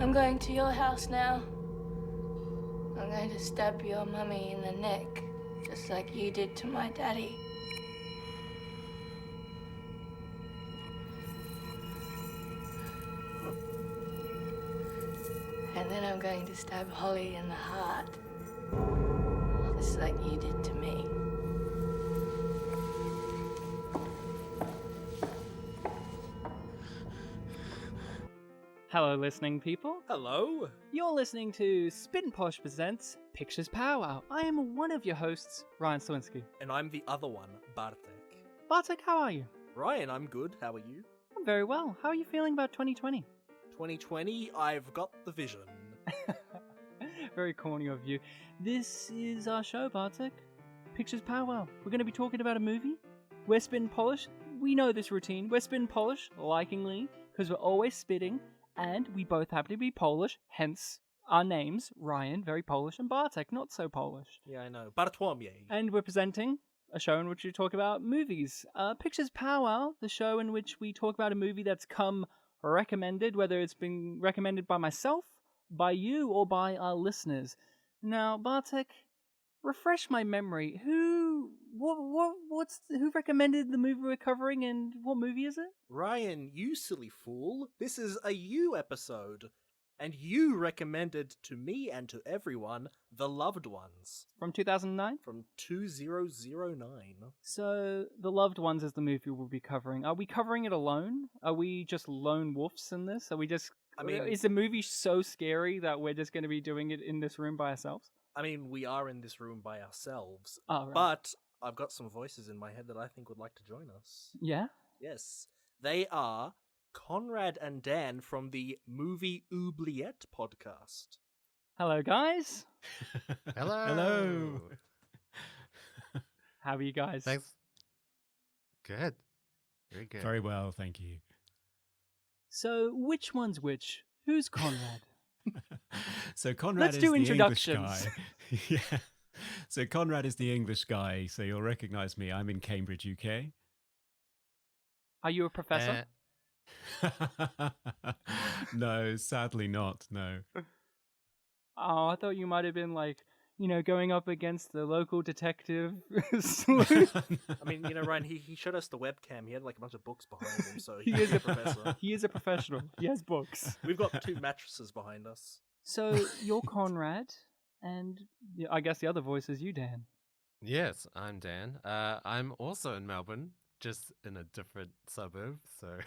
I'm going to your house now. I'm going to stab your mummy in the neck, just like you did to my daddy. And then I'm going to stab Holly in the heart, just like you did to me. Hello, listening people. Hello. You're listening to Spin Posh Presents Pictures Powwow. I am one of your hosts, Ryan Slawinski. And I'm the other one, Bartek. Bartek, how are you? Ryan, I'm good. How are you? I'm very well. How are you feeling about 2020? 2020, I've got the vision. Very corny of you. This is our show, Bartek. Pictures Powwow. We're going to be talking about a movie. We're spin polish. We know this routine. We're spin polish, likingly, because we're always spitting. And we both happen to be Polish, hence our names, Ryan, very Polish, and Bartek, not so Polish. Yeah, I know. Bartłomiej. And we're presenting a show in which we talk about movies. Pictures Powwow, the show in which we talk about a movie that's come recommended, whether it's been recommended by myself, by you, or by our listeners. Now, Bartek, refresh my memory. Who recommended the movie we're covering, and what movie is it? Ryan, you silly fool. This is a you episode. And you recommended to me and to everyone The Loved Ones. From 2009? From 2009. So, The Loved Ones is the movie we'll be covering. Are we covering it alone? Are we just lone wolves in this? Are we just... is the movie so scary that we're just going to be doing it in this room by ourselves? I mean, we are in this room by ourselves. Oh, right. But I've got some voices in my head that I think would like to join us. Yeah? Yes. They are Conrad and Dan from the Movie Oubliette Podcast. Hello, guys. Hello. Hello. How are you guys? Thanks. Good. Very good. Very well, thank you. So, which one's which? Who's Conrad? So Conrad Let's is do the English introductions. guy. Yeah. So Conrad is the English guy, so you'll recognize me. I'm in Cambridge, UK. Are you a professor? No, sadly not, no. Oh, I thought you might have been going up against the local detective. I mean, Ryan, he showed us the webcam. He had a bunch of books behind him, so He he's is a professor. He is a professional. He has books. We've got 2 mattresses behind us. So, you're Conrad, and I guess the other voice is you, Dan. Yes, I'm Dan. I'm also in Melbourne, just in a different suburb. So,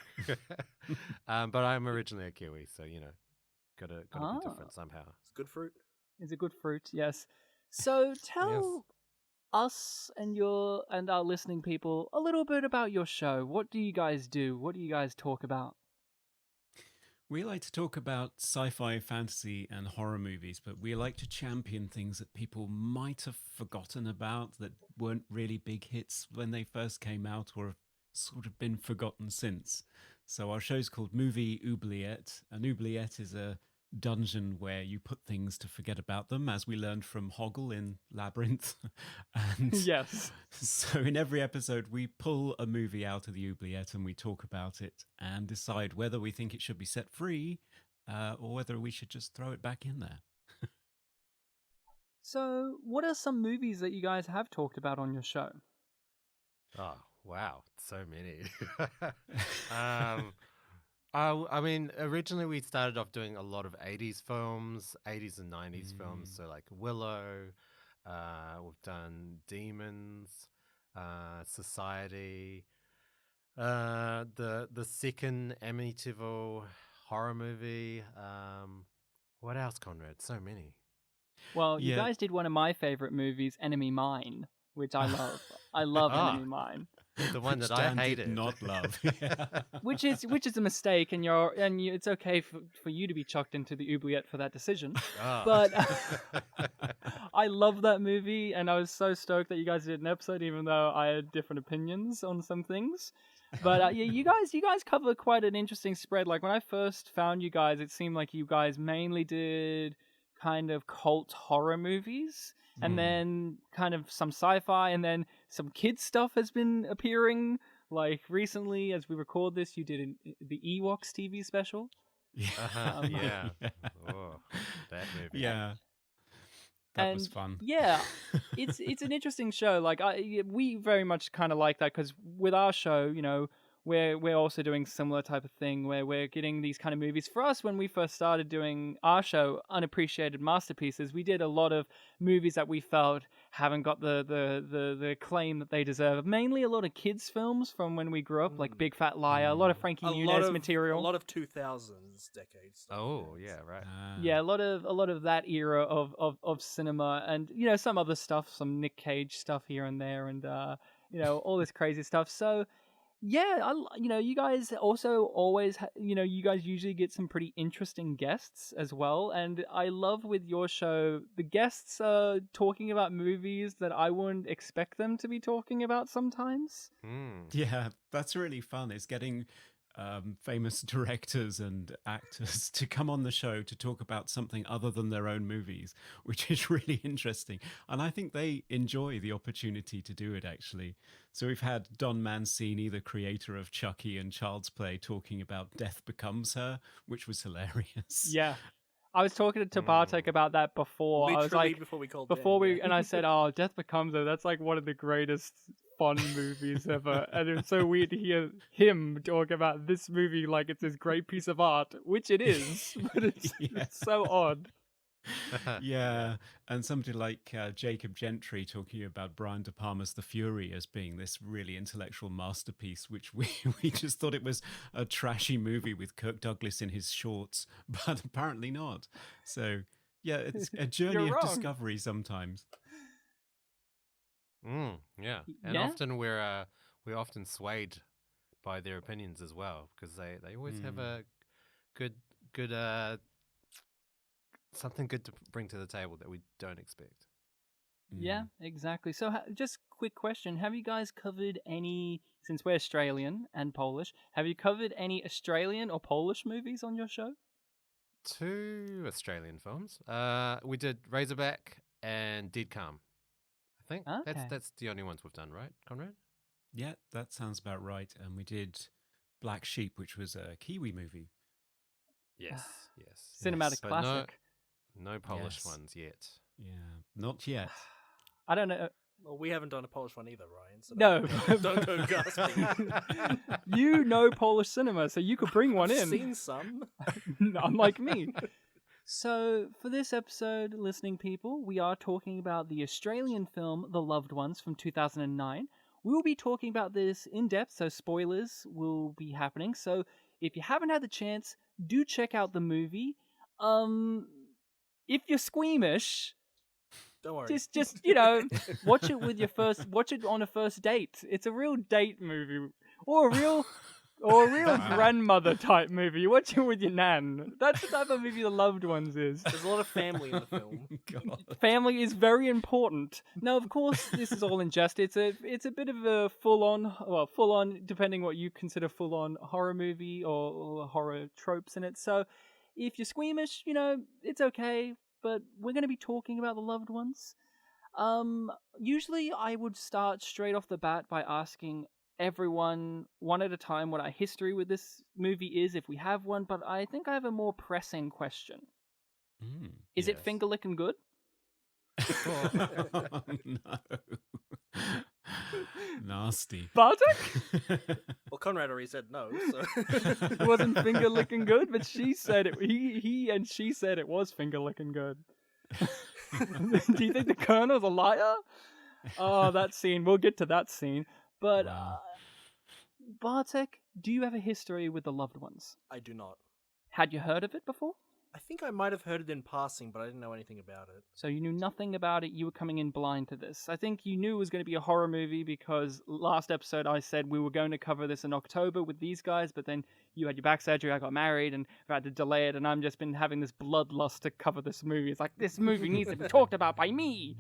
but I'm originally a Kiwi, so gotta be different somehow. It's good fruit. It's a good fruit, yes. So tell us and our listening people a little bit about your show. What do you guys do? What do you guys talk about? We like to talk about sci-fi, fantasy, and horror movies, but we like to champion things that people might have forgotten about, that weren't really big hits when they first came out or have sort of been forgotten since. So our show's called Movie Oubliette. An oubliette is a dungeon where you put things to forget about them, as we learned from Hoggle in Labyrinth. And yes. So in every episode, we pull a movie out of the oubliette and we talk about it and decide whether we think it should be set free or whether we should just throw it back in there. So what are some movies that you guys have talked about on your show? Oh, wow. So many. I mean, originally we started off doing a lot of 80s films, 80s and 90s films. So like Willow, we've done Demons, Society, the second Amityville horror movie. What else, Conrad? So many. Well, you guys did one of my favorite movies, Enemy Mine, which I love. I love Enemy Mine. The one Which that Dan I hated. did not love. Which is a mistake, and it's okay for you to be chucked into the oubliette for that decision. Oh. But I love that movie, and I was so stoked that you guys did an episode, even though I had different opinions on some things. But you guys cover quite an interesting spread. Like when I first found you guys, it seemed like you guys mainly did kind of cult horror movies, and then kind of some sci-fi, and then some kids stuff has been appearing. Like recently, as we record this, you did the Ewoks TV special. Yeah. Yeah. Yeah. Oh, that movie. Yeah. That was And fun. yeah, it's an interesting show. Like we very much kind of like that because with our show, we're also doing similar type of thing where we're getting these kind of movies. For us, when we first started doing our show, Unappreciated Masterpieces, we did a lot of movies that we felt haven't got the acclaim that they deserve. Mainly a lot of kids films from when we grew up, like Big Fat Liar, a lot of Frankie Muniz material. A lot of 2000s decade stuff. Oh, yeah, right. Yeah, a lot of that era of cinema, and some other stuff, some Nick Cage stuff here and there, and all this crazy stuff. So yeah, you guys also always you guys usually get some pretty interesting guests as well, and I love with your show the guests are talking about movies that I wouldn't expect them to be talking about sometimes. Yeah, that's really fun. It's getting famous directors and actors to come on the show to talk about something other than their own movies, which is really interesting. And I think they enjoy the opportunity to do it, actually. So we've had Don Mancini, the creator of Chucky and Child's Play, talking about Death Becomes Her, which was hilarious. Yeah. I was talking to Bartek about that before. Literally I was like, before we called and I said, "Oh, Death Becomes Her. That's like one of the greatest fun movies ever." And it's so weird to hear him talk about this movie like it's this great piece of art, which it is, but it's so odd. Yeah, and somebody like Jacob Gentry talking about Brian De Palma's The Fury as being this really intellectual masterpiece, which we just thought it was a trashy movie with Kirk Douglas in his shorts, but apparently not. So yeah, it's a journey of discovery sometimes. Yeah, and often we're often swayed by their opinions as well, because they always have a good something good to bring to the table that we don't expect. Yeah, exactly. So just quick question. Have you guys covered any, since we're Australian and Polish, have you covered any Australian or Polish movies on your show? 2 Australian films. We did Razorback and Dead Calm. I think that's the only ones we've done, right, Conrad? Yeah, that sounds about right. And we did Black Sheep, which was a Kiwi movie. Yes. Cinematic classic. No Polish ones yet. Yeah, not yet. I don't know. Well, we haven't done a Polish one either, Ryan. So No. don't go gasping. You know Polish cinema, so you could bring one in. I've seen some. Unlike me. So, for this episode, listening people, we are talking about the Australian film The Loved Ones from 2009. We will be talking about this in depth, so spoilers will be happening. So, if you haven't had the chance, do check out the movie. If you're squeamish, don't worry. Just watch it on a first date. It's a real date movie, or a real grandmother type movie. You watch it with your nan. That's the type of movie The Loved Ones is. There's a lot of family in the film. God. Family is very important. Now, of course, this is all in jest. It's a bit of a full on, depending what you consider full on horror movie or horror tropes in it. So, if you're squeamish, it's okay. But we're going to be talking about The Loved Ones. Usually, I would start straight off the bat by asking everyone one at a time what our history with this movie is, if we have one, but I think I have a more pressing question. Is it finger licking good? Oh, no. Nasty. Bartek? Well, Conrad already said no, so... It wasn't finger licking good, but she said it. He and she said it was finger licking good. Do you think the Colonel's a liar? Oh, that scene. We'll get to that scene. But, Bartek, do you have a history with The Loved Ones? I do not. Had you heard of it before? I think I might have heard it in passing, but I didn't know anything about it. So you knew nothing about it, you were coming in blind to this. I think you knew it was going to be a horror movie because last episode I said we were going to cover this in October with these guys, but then you had your back surgery, I got married, and I had to delay it, and I've just been having this bloodlust to cover this movie. It's like, this movie needs to be talked about by me!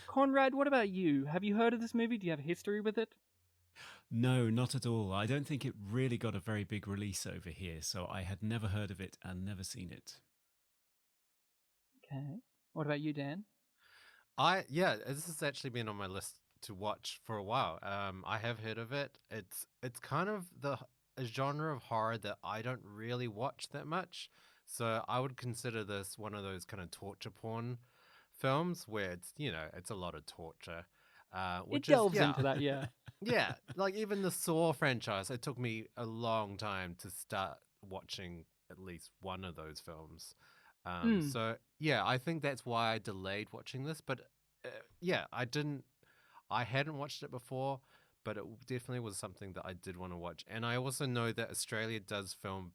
Conrad, what about you? Have you heard of this movie? Do you have a history with it? No, not at all. I don't think it really got a very big release over here, so I had never heard of it and never seen it. Okay. What about you, Dan? This has actually been on my list to watch for a while. I have heard of it. It's kind of a genre of horror that I don't really watch that much. So I would consider this one of those kind of torture porn films where it's a lot of torture. It Which is, delves into that, yeah. yeah, like even the Saw franchise, it took me a long time to start watching at least one of those films. So yeah, I think that's why I delayed watching this. But yeah, I hadn't watched it before, but it definitely was something that I did want to watch. And I also know that Australia does film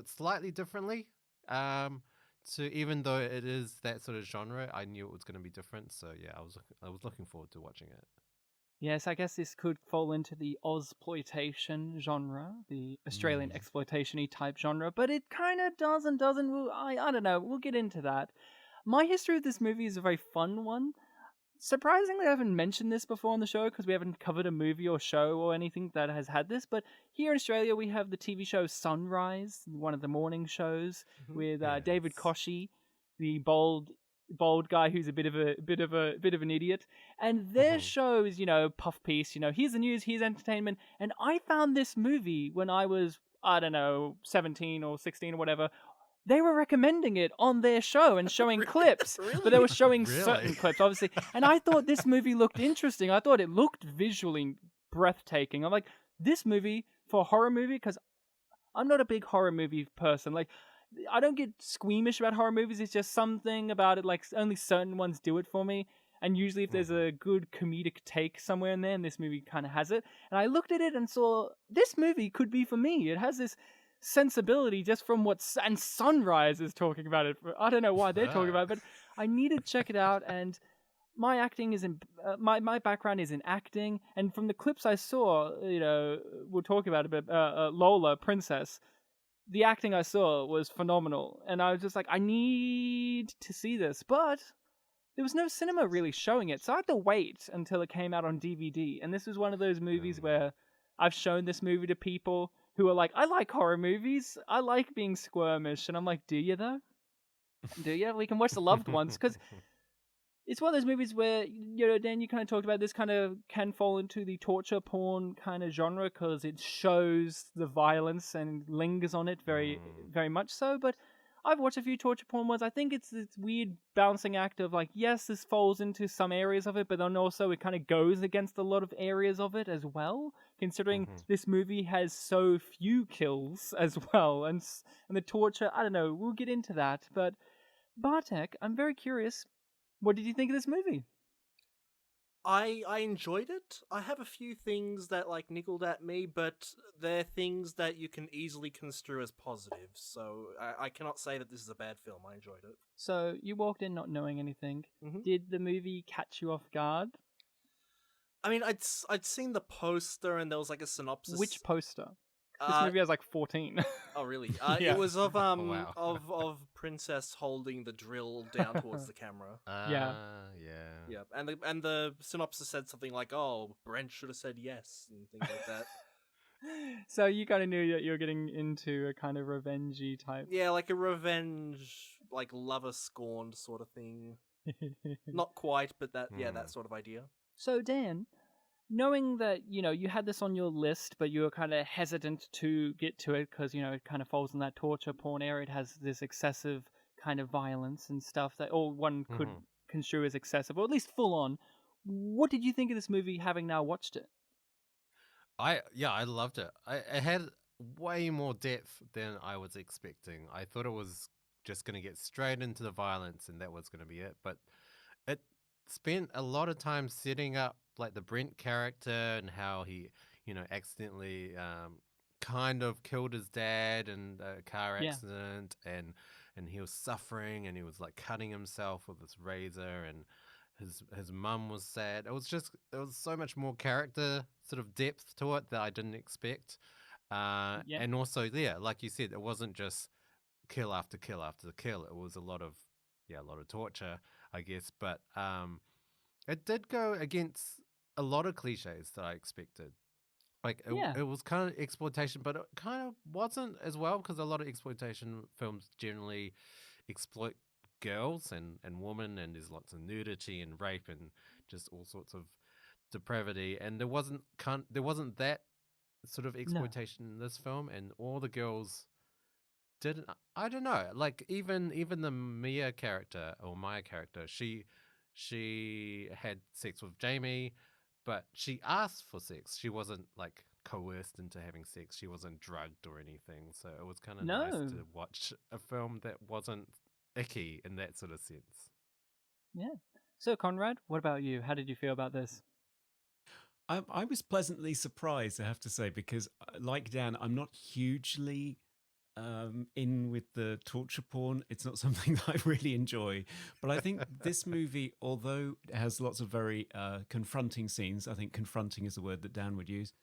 slightly differently. So even though it is that sort of genre, I knew it was going to be different. So yeah, I was looking forward to watching it. Yes, I guess this could fall into the Ozploitation genre, the Australian exploitation-y type genre, but it kind of does and doesn't. I don't know. We'll get into that. My history of this movie is a very fun one. Surprisingly, I haven't mentioned this before on the show because we haven't covered a movie or show or anything that has had this. But here in Australia, we have the TV show Sunrise, one of the morning shows with David Yes. Koshy, the bald guy who's a bit of an idiot. And their show is, puff piece. Here's the news, here's entertainment. And I found this movie when I was, I don't know, 17 or 16 or whatever. They were recommending it on their show and showing clips, but they were showing certain clips, obviously. And I thought this movie looked interesting. I thought it looked visually breathtaking. I'm like, this movie for a horror movie, because I'm not a big horror movie person. Like, I don't get squeamish about horror movies. It's just something about it. Like, only certain ones do it for me. And usually, if there's a good comedic take somewhere in there, and this movie kind of has it. And I looked at it and saw this movie could be for me. It has this sensibility just from what and Sunrise is talking about it. I don't know why they're talking about it, but I need to check it out. And my acting is in my background is in acting, and from the clips I saw, we'll talk about it, but Lola Princess, the acting I saw was phenomenal, and I was just like, I need to see this, but there was no cinema really showing it, so I had to wait until it came out on DVD. And this was one of those movies where I've shown this movie to people who are like, I like horror movies. I like being squirmish. And I'm like, do you though? Do you? We can watch The Loved Ones. Because it's one of those movies where, Dan, you kind of talked about this kind of can fall into the torture porn kind of genre because it shows the violence and lingers on it very, very much so. But I've watched a few torture porn ones. I think it's this weird balancing act of like, yes, this falls into some areas of it, but then also it kind of goes against a lot of areas of it as well, considering this movie has so few kills as well. And the torture, I don't know, we'll get into that. But Bartek, I'm very curious, what did you think of this movie? I enjoyed it. I have a few things that like niggled at me, but they're things that you can easily construe as positives. So I cannot say that this is a bad film. I enjoyed it. So you walked in not knowing anything. Did the movie catch you off guard? I mean, I'd seen the poster and there was like a synopsis. Which poster? This movie has like 14. Oh, really? Yeah. It was of wow. of Princess holding the drill down towards the camera. Yeah. Yeah, and the synopsis said something like, "Oh, Brent should have said yes," and things like that. So you kind of knew that you were getting into a kind of revengey type. Yeah, like a revenge, like lover scorned sort of thing. Not quite, but that sort of idea. So Dan, knowing that, you had this on your list, but you were kind of hesitant to get to it because, it kind of falls in that torture porn area. It has this excessive kind of violence and stuff that one could construe as excessive, or at least full on. What did you think of this movie having now watched it? I loved it. It had way more depth than I was expecting. I thought it was just going to get straight into the violence and that was going to be it. But it spent a lot of time setting up like the Brent character and how he, accidentally kind of killed his dad in a car accident and he was suffering and he was like cutting himself with this razor and his mum was sad. There was so much more character sort of depth to it that I didn't expect. And also, like you said, it wasn't just kill after kill after kill. It was a lot of torture, I guess. But it did go against a lot of cliches that I expected. Like it was kind of exploitation, but it kind of wasn't as well because a lot of exploitation films generally exploit girls and women, and there's lots of nudity and rape and just all sorts of depravity, and there wasn't that sort of No. exploitation in this film, and all the girls didn't. I don't know. Like even the Mia character or Maya character, she had sex with Jamie, but she asked for sex. She wasn't like coerced into having sex. She wasn't drugged or anything. So it was kind of nice No. to watch a film that wasn't icky in that sort of sense. Yeah. So, Conrad, what about you? How did you feel about this? I was pleasantly surprised, I have to say, because like Dan, I'm not hugely in with the torture porn. It's not something that I really enjoy. But I think this movie, although it has lots of very confronting scenes, I think confronting is the word that Dan would use.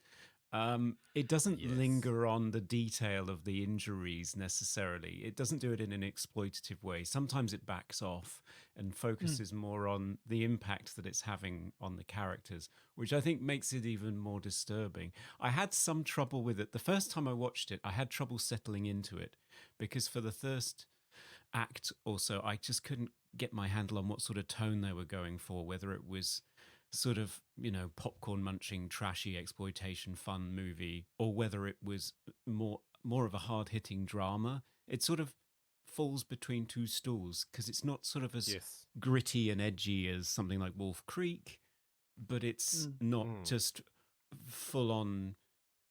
It doesn't Yes. linger on the detail of the injuries necessarily. It doesn't do it in an exploitative way. Sometimes it backs off and focuses more on the impact that it's having on the characters, which I think makes it even more disturbing. I had some trouble with it. The first time I watched it, I had trouble settling into it because for the first act or so, I just couldn't get my handle on what sort of tone they were going for, whether it was sort of, popcorn munching, trashy exploitation fun movie, or whether it was more of a hard hitting drama. It sort of falls between two stools because it's not sort of as Yes. gritty and edgy as something like Wolf Creek, but it's not just full on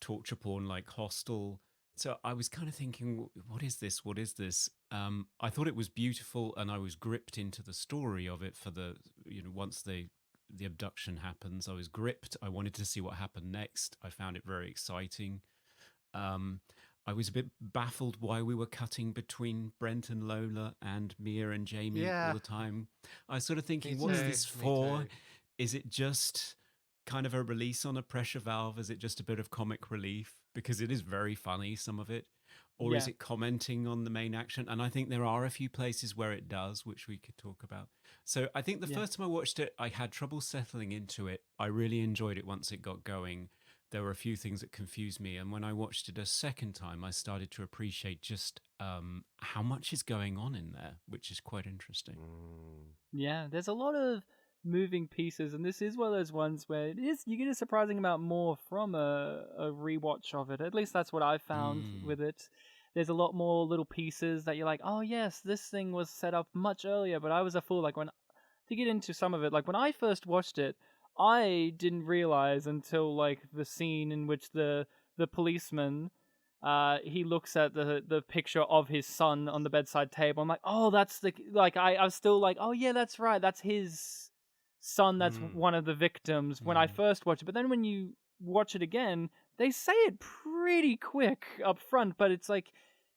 torture porn like Hostel. So I was kind of thinking, what is this? What is this? I thought it was beautiful, and I was gripped into the story of it for the once the abduction happens. I was gripped. I wanted to see what happened next. I found it very exciting. I was a bit baffled why we were cutting between Brent and Lola and Mia and Jamie all the time. I was sort of thinking, Me what's too, this me for? too. Is it just kind of a release on a pressure valve? Is it just a bit of comic relief? Because it is very funny, some of it. Or is Yeah. it commenting on the main action? And I think there are a few places where it does, which we could talk about. So I think the first time I watched it, I had trouble settling into it. I really enjoyed it once it got going. There were a few things that confused me. And when I watched it a second time, I started to appreciate just how much is going on in there, which is quite interesting. Yeah, there's a lot of moving pieces, and this is one of those ones where you get a surprising amount more from a rewatch of it. At least that's what I found with it. There's a lot more little pieces that you're like, oh yes, this thing was set up much earlier, but I was a fool. Like to get into some of it, like when I first watched it, I didn't realize until like the scene in which the policeman he looks at the picture of his son on the bedside table. I'm like, oh, that's I was still like, oh yeah, that's right, that's his son. That's one of the victims when I first watched it. But then when you watch it again, they say it pretty quick up front, but it's like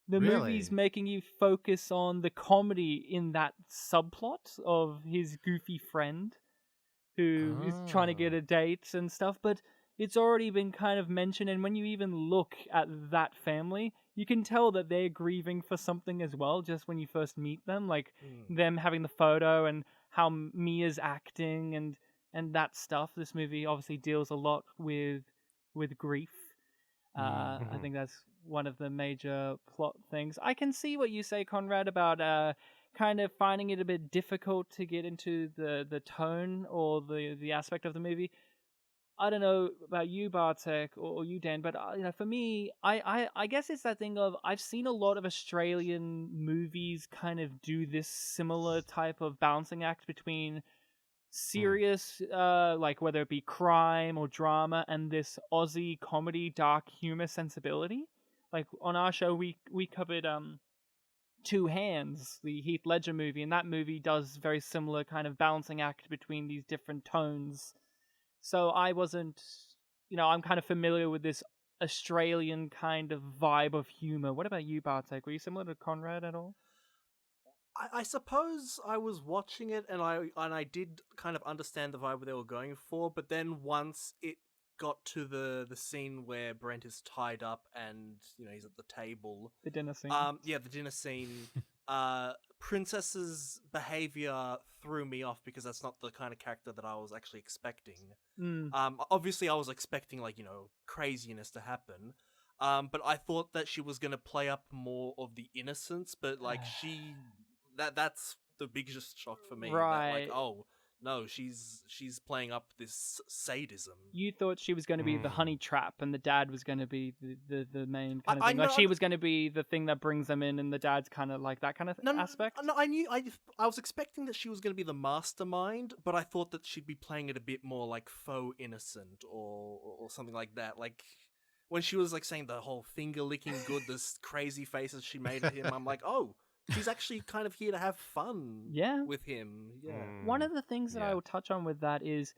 the movie's Really? making you focus on the comedy in that subplot of his goofy friend who is trying to get a date and stuff, but it's already been kind of mentioned, and when you even look at that family, you can tell that they're grieving for something as well, just when you first meet them, like them having the photo and how Mia's acting and that stuff. This movie obviously deals a lot with grief. I think that's one of the major plot things. I can see what you say, Conrad, about kind of finding it a bit difficult to get into the tone or the aspect of the movie. I don't know about you, Bartek, or you, Dan, but for me, I guess it's that thing of I've seen a lot of Australian movies kind of do this similar type of balancing act between serious, like whether it be crime or drama, and this Aussie comedy, dark humor sensibility. Like on our show, we covered Two Hands, the Heath Ledger movie, and that movie does very similar kind of balancing act between these different tones. So I wasn't, I'm kind of familiar with this Australian kind of vibe of humor. What about you, Bartek? Were you similar to Conrad at all? I suppose I was watching it and I did kind of understand the vibe they were going for, but then once it got to the scene where Brent is tied up and he's at the table, The dinner scene. the dinner scene. Princess's behavior threw me off because that's not the kind of character that I was actually expecting. Obviously I was expecting craziness to happen. But I thought that she was gonna play up more of the innocence, but that's the biggest shock for me. Right. That, No, she's playing up this sadism. You thought she was going to be the honey trap, and the dad was going to be the main kind of thing. know, Like she was going to be the thing that brings them in, and the dad's kind of like that kind of aspect. No, I was expecting that she was going to be the mastermind, but I thought that she'd be playing it a bit more like faux innocent or something like that. Like when she was like saying the whole finger licking good, this crazy faces she made at him, I'm like, oh. She's actually kind of here to have fun with him. Yeah. One of the things that I will touch on with that is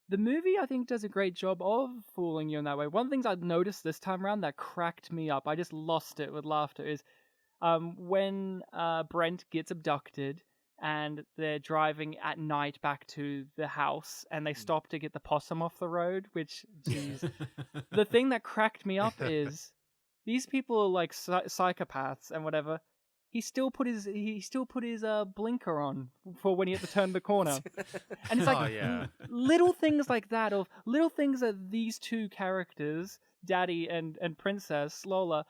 the movie, I think, does a great job of fooling you in that way. One of the things I've noticed this time around that cracked me up, I just lost it with laughter, is when Brent gets abducted and they're driving at night back to the house and they stop to get the possum off the road, which, jeez. The thing that cracked me up is these people are like psychopaths and whatever. He still put his blinker on for when he had to turn the corner, and it's like little things like that, of little things that these two characters, Daddy and Princess Lola,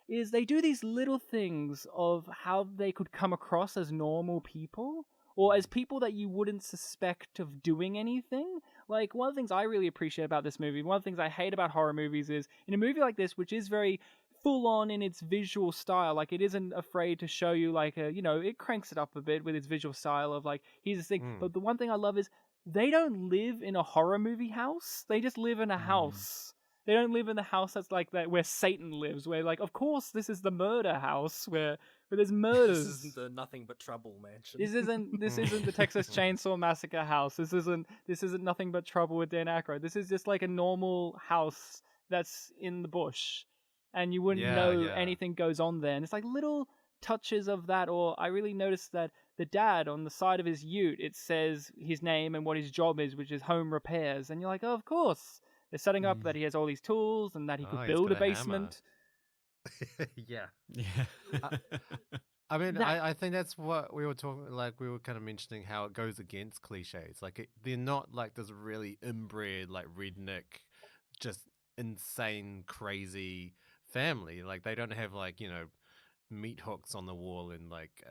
is they do these little things of how they could come across as normal people or as people that you wouldn't suspect of doing anything. Like one of the things I really appreciate about this movie, one of the things I hate about horror movies is in a movie like this, which is very full on in its visual style, like it isn't afraid to show you like it cranks it up a bit with its visual style of like here's this thing. But the one thing I love is they don't live in a horror movie house. They just live in a house. They don't live in the house that's like that where Satan lives, where like of course this is the murder house where there's murders. This isn't the Nothing But Trouble mansion. This isn't the Texas Chainsaw Massacre house. This isn't Nothing But Trouble with Dan Aykroyd. This is just like a normal house that's in the bush. And you wouldn't know anything goes on there. And it's like little touches of that. Or I really noticed that the dad, on the side of his ute, it says his name and what his job is, which is home repairs. And you're like, oh, of course. They're setting up that he has all these tools and that he could build a basement. Yeah. I mean, I think that's what we were talking, like we were kind of mentioning how it goes against cliches. Like they're not like this really inbred, like redneck, just insane, crazy family. Like they don't have like meat hooks on the wall and like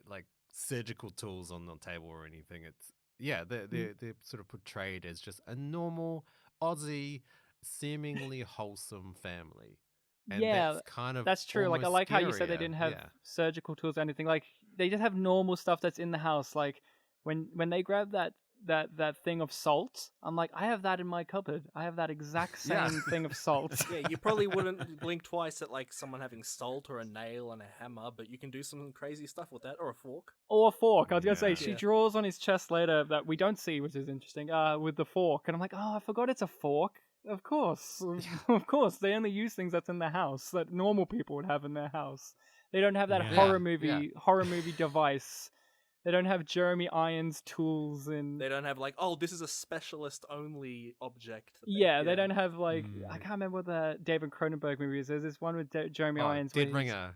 like surgical tools on the table or anything. It's they're sort of portrayed as just a normal Aussie, seemingly wholesome family. And that's true. Like I like how you said they didn't have surgical tools or anything. Like they just have normal stuff that's in the house. Like when they grab that thing of salt, I'm like, I have that in my cupboard. I have that exact same thing of salt. Yeah, you probably wouldn't blink twice at like someone having salt or a nail and a hammer, but you can do some crazy stuff with that, or a fork. Or a fork. I was gonna say she draws on his chest later that we don't see, which is interesting. With the fork, and I'm like, oh, I forgot it's a fork. Of course, of course. They only use things that's in the house that normal people would have in their house. They don't have that horror movie device. They don't have Jeremy Irons tools and... They don't have like, oh, this is a specialist only object. They don't have like... I can't remember what the David Cronenberg movie is. There's this one with Jeremy Irons. Dead Ringer.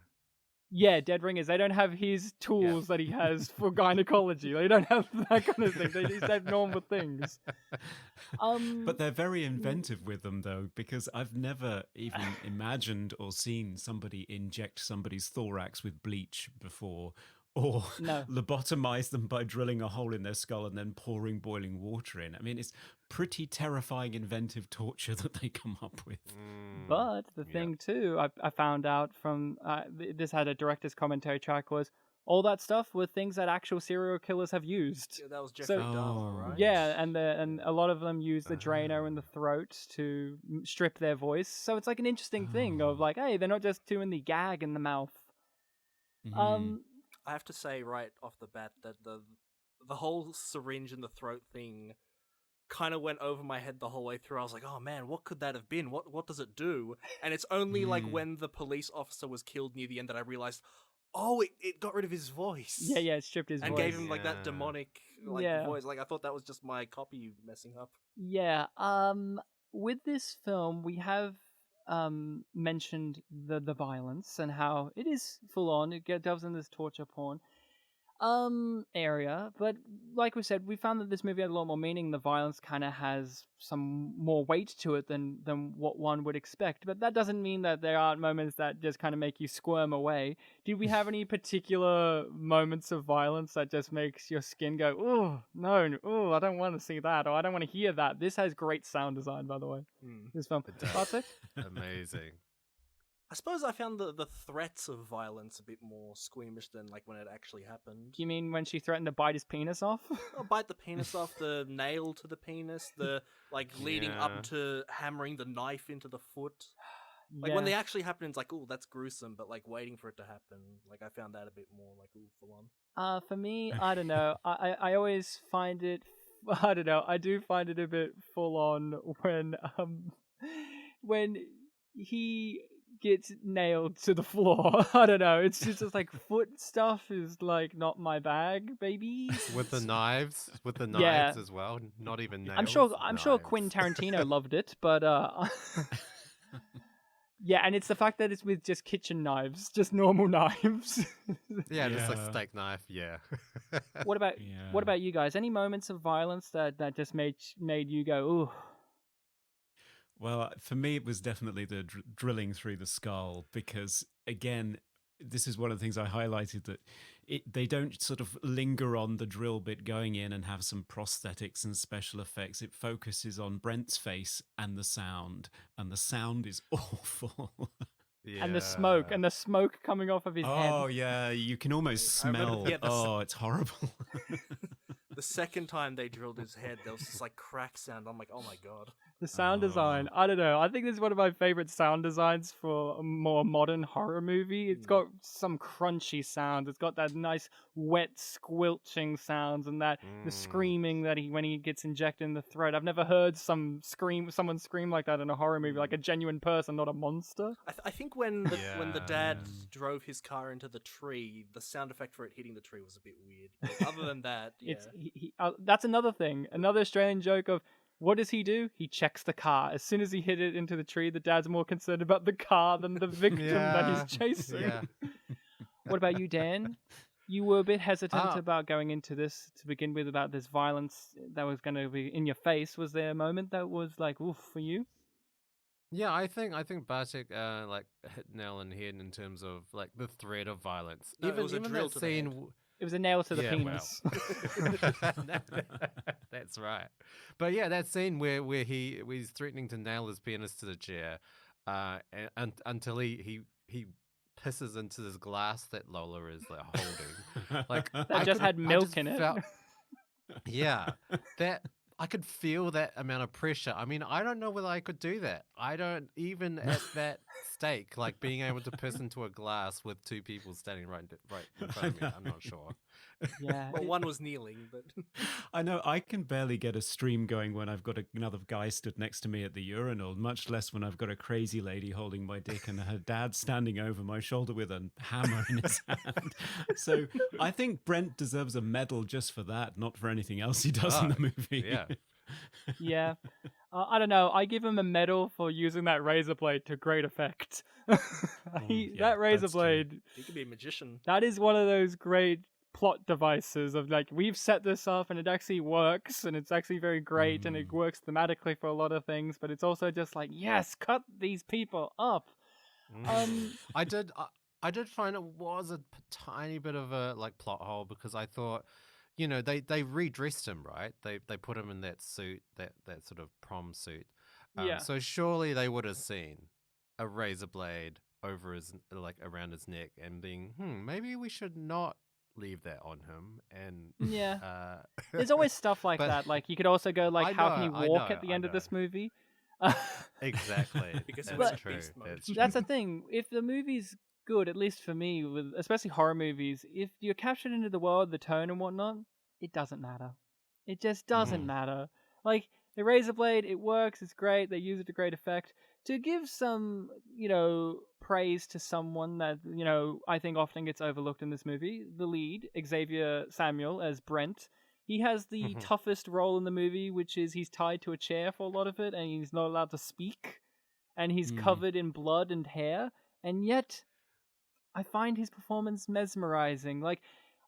Yeah, Dead Ringers. They don't have his tools that he has for gynecology. They don't have that kind of thing. They just have normal things. But they're very inventive with them, though, because I've never even imagined or seen somebody inject somebody's thorax with bleach before, or lobotomize them by drilling a hole in their skull and then pouring boiling water in. I mean, it's pretty terrifying inventive torture that they come up with. But the thing, too, I found out from... this had a director's commentary track, was all that stuff were things that actual serial killers have used. Yeah, that was Jeffrey Dahmer, right? Yeah, and a lot of them use the Drano in the throat to strip their voice. So it's like an interesting thing of like, hey, they're not just doing the gag in the mouth. I have to say right off the bat that the whole syringe in the throat thing kind of went over my head the whole way through. I was like, oh man, what could that have been? What does it do? And it's only like when the police officer was killed near the end that I realized, oh, it got rid of his voice. Yeah, it stripped his voice. And gave him like that demonic voice. Like I thought that was just my copy messing up. Yeah. With this film, we have mentioned the violence and how it is full on. It delves into this torture porn. area, but like we said, we found that this movie had a lot more meaning. The violence kind of has some more weight to it than what one would expect. But that doesn't mean that there aren't moments that just kind of make you squirm away. Did we have any particular moments of violence that just makes your skin go, oh no, oh I don't want to see that, or I don't want to hear that? This has great sound design, by the way. This film, that's it. Amazing. I suppose I found the threats of violence a bit more squeamish than like when it actually happened. You mean when she threatened to bite his penis off? I'll bite the penis off, the nail to the penis, the like leading up to hammering the knife into the foot. Like when they actually happen, it's like, oh, that's gruesome, but like waiting for it to happen, like I found that a bit more like, ooh, full on. For me, I don't know. I always find it, I don't know. I do find it a bit full on when he gets nailed to the floor. I don't know. It's just like foot stuff is like not my bag, baby. With the knives as well. Not even nails. I'm sure Quentin Tarantino loved it, but yeah, and it's the fact that it's with just kitchen knives, just normal knives. Just like steak knife. Yeah. What about you guys? Any moments of violence that just made you go, ooh? Well, for me, it was definitely the drilling through the skull, because, again, this is one of the things I highlighted, that they don't sort of linger on the drill bit going in and have some prosthetics and special effects. It focuses on Brent's face and the sound is awful. Yeah. And the smoke coming off of his head. Oh, yeah, you can almost smell. It's horrible. The second time they drilled his head, there was this like crack sound. I'm like, oh my god. The sound design, I don't know. I think this is one of my favorite sound designs for a more modern horror movie. It's got some crunchy sounds. It's got that nice wet squelching sounds, and that the screaming that when he gets injected in the throat. I've never heard someone scream like that in a horror movie, like a genuine person, not a monster. I think when the dad drove his car into the tree, the sound effect for it hitting the tree was a bit weird. But other than that, yeah. That's another thing. Another Australian joke of, what does he do? He checks the car. As soon as he hit it into the tree, the dad's more concerned about the car than the victim that he's chasing. Yeah. What about you, Dan? You were a bit hesitant about going into this to begin with, about this violence that was going to be in your face. Was there a moment that was like, oof, for you? Yeah, I think Bartek like hit nail on the head in terms of like the threat of violence. No, even that scene. It was a nail to the penis. Well. That's right. But yeah, that scene where he's threatening to nail his penis to the chair, until he pisses into this glass that Lola is like holding. Like that just had milk in it. Yeah, that I could feel that amount of pressure. I mean, I don't know whether I could do that. I don't, even at that stake, like being able to piss into a glass with two people standing right in front of me. I'm not sure. Yeah. Well, one was kneeling, but I know I can barely get a stream going when I've got another guy stood next to me at the urinal, much less when I've got a crazy lady holding my dick and her dad standing over my shoulder with a hammer in his hand. So I think Brent deserves a medal just for that, not for anything else he does in the movie. Yeah. Yeah. I don't know. I give him a medal for using that razor blade to great effect. That razor blade. He could be a magician. That is one of those great plot devices of like, we've set this up and it actually works and it's actually very great and it works thematically for a lot of things, but it's also just like, yes, cut these people up. I did find it was a tiny bit of a like plot hole, because I thought, you know, they redressed him, right? They put him in that suit, that sort of prom suit. So surely they would have seen a razor blade over his, like around his neck, and being, maybe we should not leave that on him. And there's always stuff like that. Like you could also go like, how can he walk at the end of this movie? Exactly. Because that's true. That's the thing. If the movie's good, at least for me, with especially horror movies, if you're captured into the world, the tone and whatnot, it doesn't matter. It just doesn't matter. Like the razor blade, it works, it's great, they use it to great effect. To give some, praise to someone that, I think often gets overlooked in this movie, the lead, Xavier Samuel as Brent, he has the toughest role in the movie, which is he's tied to a chair for a lot of it, and he's not allowed to speak, and he's covered in blood and hair, and yet I find his performance mesmerizing. Like,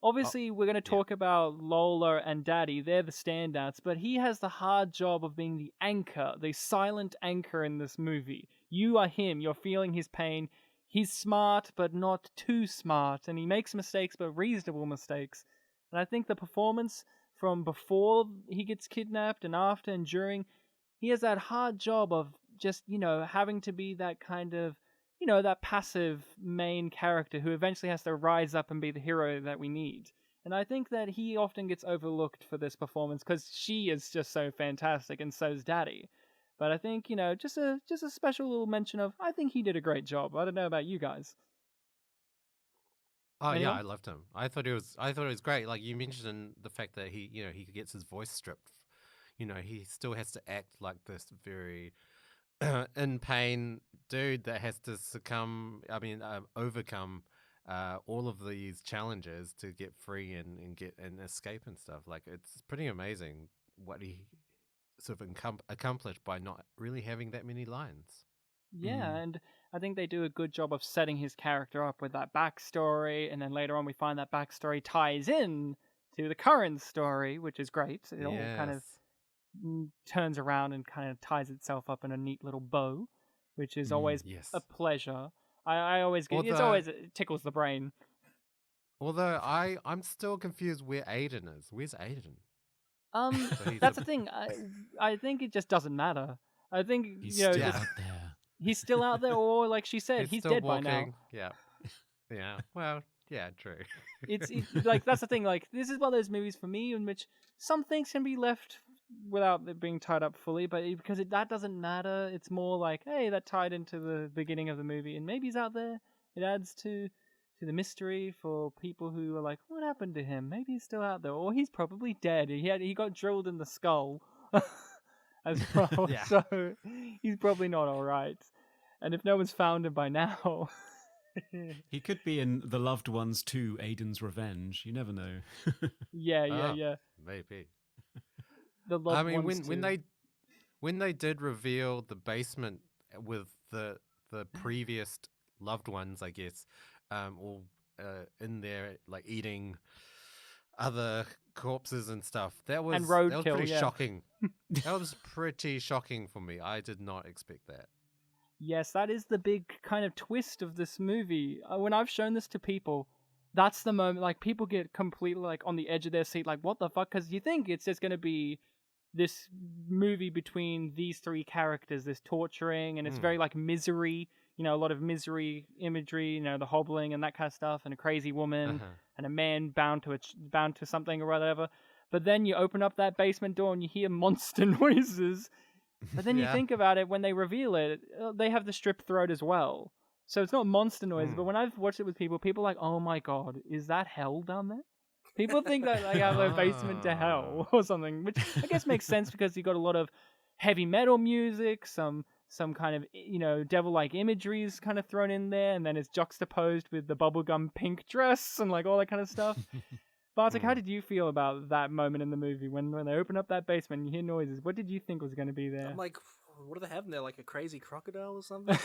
obviously we're going to talk about Lola and Daddy. They're the standouts, but he has the hard job of being the anchor, the silent anchor in this movie. You are him. You're feeling his pain. He's smart, but not too smart, and he makes mistakes, but reasonable mistakes. And I think the performance from before he gets kidnapped and after and during, he has that hard job of just, having to be that kind of, that passive main character who eventually has to rise up and be the hero that we need. And I think that he often gets overlooked for this performance because she is just so fantastic, and so's Daddy. But I think, just a special little mention of, I think he did a great job. I don't know about you guys. Oh Anyone? yeah, I loved him. I thought it was great. Like you mentioned the fact that he gets his voice stripped. He still has to act like this very in pain dude that has to overcome all of these challenges to get free and get and escape and stuff. Like it's pretty amazing what he sort of accomplished by not really having that many lines. Yeah, and I think they do a good job of setting his character up with that backstory, and then later on we find that backstory ties in to the current story, which is great. It all kind of turns around and kind of ties itself up in a neat little bow, which is always a pleasure. I always get it tickles the brain. Although I'm still confused where Aiden is. Where's Aiden? That's the thing. I think it just doesn't matter. I think he's still out there. He's still out there, or like she said, he's dead walking. by now. Yeah. Well, yeah, true. it's like that's the thing. Like this is one of those movies for me in which some things can be left without it being tied up fully, but because that doesn't matter. It's more like, hey, that tied into the beginning of the movie, and maybe he's out there. It adds to the mystery for people who are like, what happened to him? Maybe he's still out there, or he's probably dead. He got drilled in the skull as well, so he's probably not all right. And if no one's found him by now, he could be in The Loved Ones 2, Aiden's Revenge. You never know. yeah. Maybe. The Loved Ones when they did reveal the basement with the previous loved ones, I guess, all in there like eating other corpses and stuff. That was pretty shocking. That was pretty shocking for me. I did not expect that. Yes, that is the big kind of twist of this movie. When I've shown this to people, that's the moment, like, people get completely, like, on the edge of their seat, like, what the fuck? Because you think it's just going to be this movie between these three characters, this torturing, and it's very, like, misery, a lot of misery imagery, the hobbling and that kind of stuff, and a crazy woman, and a man bound to something or whatever. But then you open up that basement door and you hear monster noises. But then you think about it, when they reveal it, they have the strip throat as well. So it's not monster noise, but when I've watched it with people are like, oh my god, is that hell down there? People think that they have a basement to hell or something, which I guess makes sense because you've got a lot of heavy metal music, some kind of, devil-like imagery is kind of thrown in there, and then it's juxtaposed with the bubblegum pink dress and like all that kind of stuff. Bartek, how did you feel about that moment in the movie when they open up that basement and you hear noises? What did you think was going to be there? I'm like, what do they have in there? Like a crazy crocodile or something?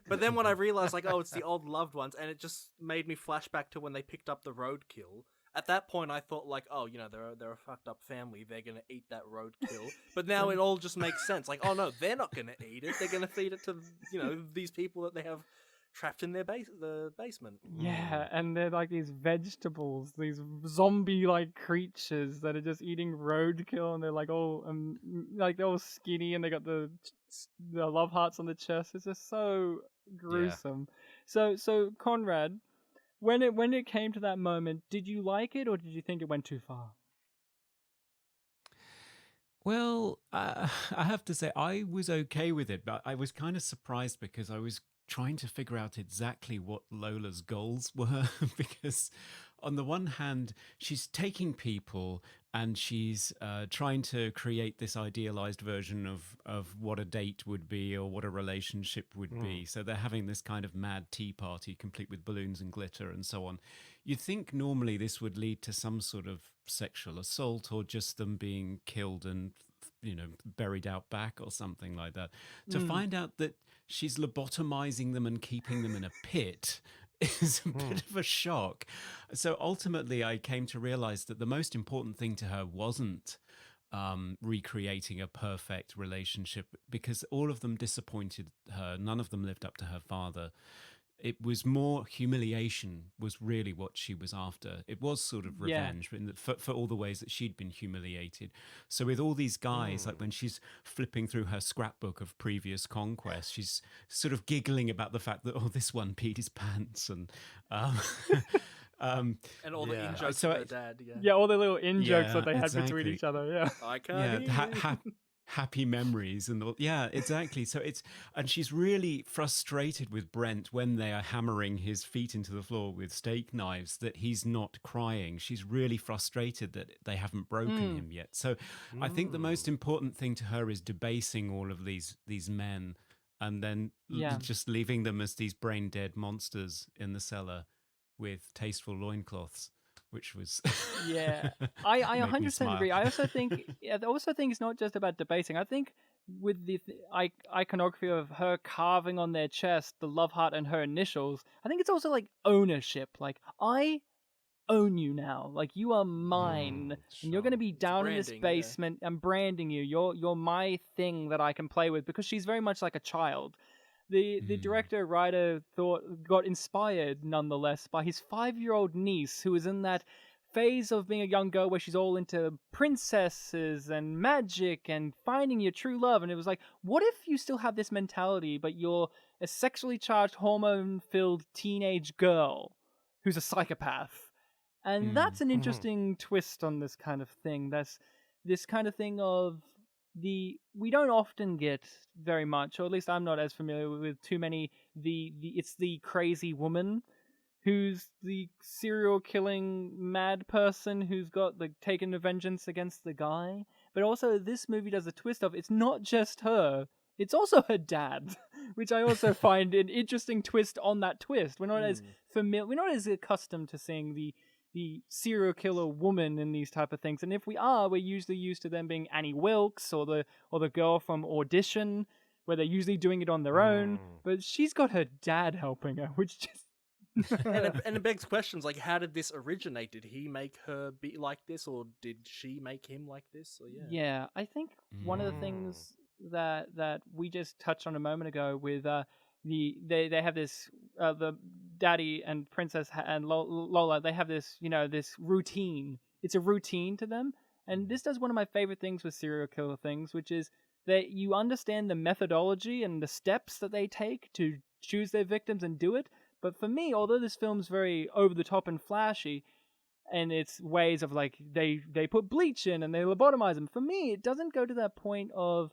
But then when I realized, like, oh, it's the old loved ones, and it just made me flash back to when they picked up the roadkill. At that point, I thought, like, oh, they're a fucked up family. They're gonna eat that roadkill. But now it all just makes sense. Like, oh no, they're not gonna eat it. They're gonna feed it to these people that they have trapped in the basement. Yeah, and they're like these vegetables, these zombie-like creatures that are just eating roadkill, and they're like all they're all skinny, and they got the love hearts on the chest. It's just so gruesome. Yeah. So Conrad, when it came to that moment, did you like it or did you think it went too far? Well, I have to say I was okay with it, but I was kind of surprised because I was trying to figure out exactly what Lola's goals were because on the one hand she's taking people and she's trying to create this idealized version of what a date would be or what a relationship would be. So they're having this kind of mad tea party complete with balloons and glitter and so on. You'd think normally this would lead to some sort of sexual assault or just them being killed and buried out back or something like that. To find out that she's lobotomizing them and keeping them in a pit is a bit of a shock. So ultimately, I came to realize that the most important thing to her wasn't recreating a perfect relationship, because all of them disappointed her. None of them lived up to her father. It was more humiliation was really what she was after. It was sort of revenge for all the ways that she'd been humiliated. So with all these guys, like when she's flipping through her scrapbook of previous conquests, she's sort of giggling about the fact that, oh, this one peed his pants and and all the in jokes with her dad. Yeah, all the little in jokes that they had between each other. Yeah, I can't. Happy memories and all. Yeah, exactly. So and she's really frustrated with Brent when they are hammering his feet into the floor with steak knives that he's not crying. She's really frustrated that they haven't broken him yet. So I think the most important thing to her is debasing all of these men and then just leaving them as these brain dead monsters in the cellar with tasteful loincloths. Which was I 100% agree. I also think it's not just about debasing. I think with the iconography of her carving on their chest the love heart and her initials, I think it's also like ownership. Like, I own you now. Like, you are mine, and you're going to be down in this basement. I'm branding you. You're my thing that I can play with, because she's very much like a child. The director-writer got inspired, nonetheless, by his 5-year-old niece, who was in that phase of being a young girl where she's all into princesses and magic and finding your true love. And it was like, what if you still have this mentality, but you're a sexually charged, hormone-filled teenage girl who's a psychopath? And that's an interesting twist on this kind of thing. That's this kind of thing of we don't often get very much, or at least I'm not as familiar with too many, it's the crazy woman who's the serial killing mad person who's got taken a vengeance against the guy. But also this movie does a twist of, it's not just her, it's also her dad, which I also find an interesting twist on that twist. We're not as familiar, we're not as accustomed to seeing the serial killer woman in these type of things, and if we are, we're usually used to them being Annie Wilkes or the girl from Audition, where they're usually doing it on their own. But she's got her dad helping her, which just and it begs questions like, how did this originate? Did he make her be like this, or did she make him like this? Or I think one of the things that we just touched on a moment ago with they have this the daddy and princess and Lola, they have this this routine. It's a routine to them, and this does one of my favorite things with serial killer things, which is that you understand the methodology and the steps that they take to choose their victims and do it. But for me, although this film's very over the top and flashy, and it's ways of like they put bleach in and they lobotomize them, for me it doesn't go to that point of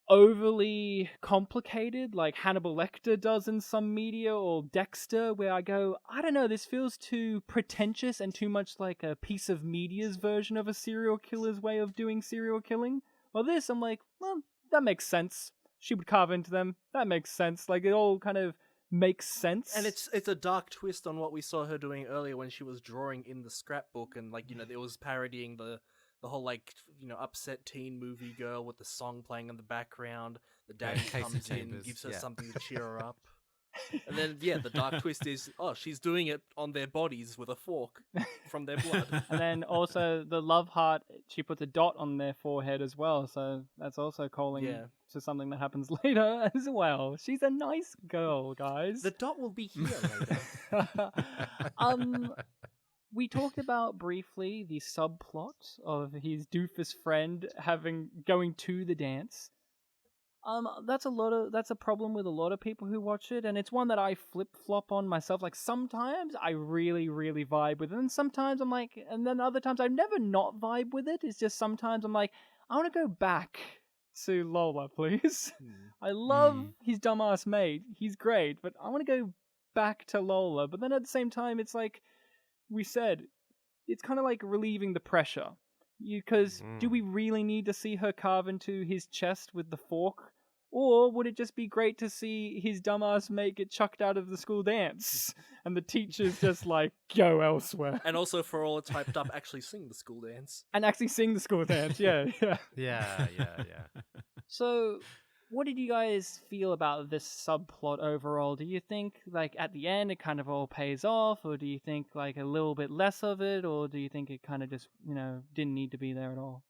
overly complicated like Hannibal Lecter does in some media, or Dexter, where I go, I don't know, this feels too pretentious and too much like a piece of media's version of a serial killer's way of doing serial killing. Well, this, I'm like, well, that makes sense. She would carve into them. That makes sense. Like, it all kind of makes sense. And it's a dark twist on what we saw her doing earlier when she was drawing in the scrapbook, and like, it was parodying the whole like, upset teen movie girl with the song playing in the background. The daddy comes in, gives her something to cheer her up. And then, the dark twist is, she's doing it on their bodies with a fork from their blood. And then also the love heart, she puts a dot on their forehead as well. So that's also calling to something that happens later as well. She's a nice girl, guys. The dot will be here later. We talked about briefly the subplot of his doofus friend going to the dance. That's a problem with a lot of people who watch it, and it's one that I flip-flop on myself. Like, sometimes I really, really vibe with it, and sometimes I'm like, and then other times I never not vibe with it. It's just sometimes I'm like, I want to go back to Lola, please. I love his dumbass mate. He's great, but I want to go back to Lola. But then at the same time, it's like we said, it's kind of like relieving the pressure. Because do we really need to see her carve into his chest with the fork? Or would it just be great to see his dumbass mate get chucked out of the school dance and the teacher's just like, go elsewhere? And also, for all it's hyped up, actually sing the school dance. And actually sing the school dance, yeah. Yeah. So What did you guys feel about this subplot overall? Do you think, like, at the end it kind of all pays off, or do you think, like, a little bit less of it, or do you think it kind of just, didn't need to be there at all?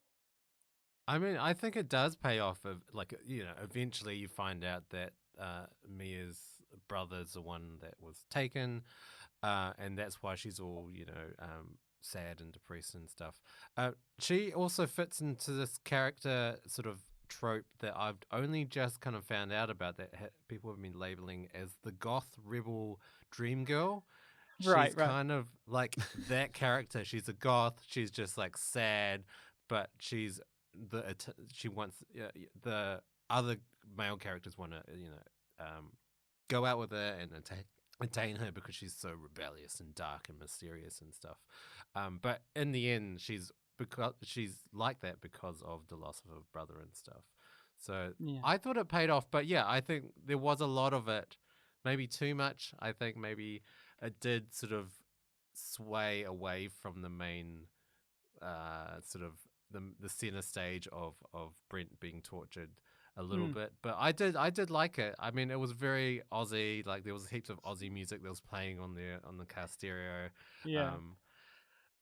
I mean, I think it does pay off. Like, eventually you find out that Mia's brother's the one that was taken, and that's why she's all, sad and depressed and stuff. She also fits into this character sort of trope that I've only just kind of found out about, that people have been labeling as the goth rebel dream girl. Right. She's kind of like that character. She's a goth. She's just like sad, but she wants the other male characters want to go out with her and attain her because she's so rebellious and dark and mysterious and stuff. But in the end, she's like that because of the loss of her brother and stuff. So Yeah. I thought it paid off, but yeah, I think there was a lot of it, maybe too much. I think maybe it did sort of sway away from the main sort of the center stage of Brent being tortured a little bit. But I did like it. I mean, it was very Aussie. Like, there was heaps of Aussie music that was playing on the car stereo. Yeah.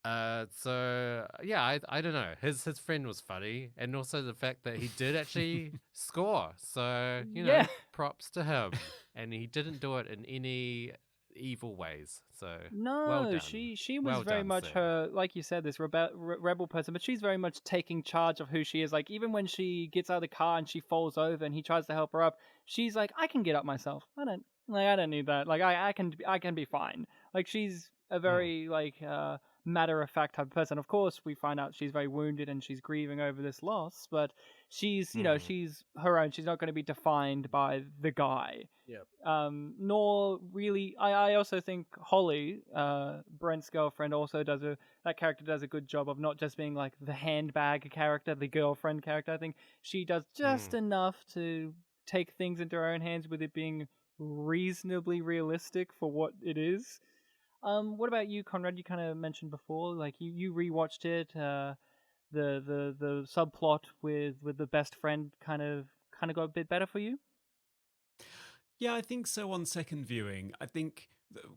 So yeah, I don't know. His friend was funny, and also the fact that he did actually score. So Yeah. props to him, and he didn't do it in any evil ways. So No, well done. she was Well very done, much Sam. her, like you said, this rebel person, but she's very much taking charge of who she is. Like, even when she gets out of the car and she falls over and he tries to help her up, she's like, I can get up myself. I don't need that. Like, I can be fine. Like, she's a very matter-of-fact type of person. Of course, we find out she's very wounded and she's grieving over this loss, but she's, she's her own. She's not going to be defined by the guy. Yep. Nor really, I also think Holly, Brent's girlfriend, also that character does a good job of not just being like the handbag character, the girlfriend character. I think she does just enough to take things into her own hands with it being reasonably realistic for what it is. What about you, Conrad? You kind of mentioned before, like you rewatched it. The subplot with the best friend kind of got a bit better for you. Yeah, I think so. On second viewing, I think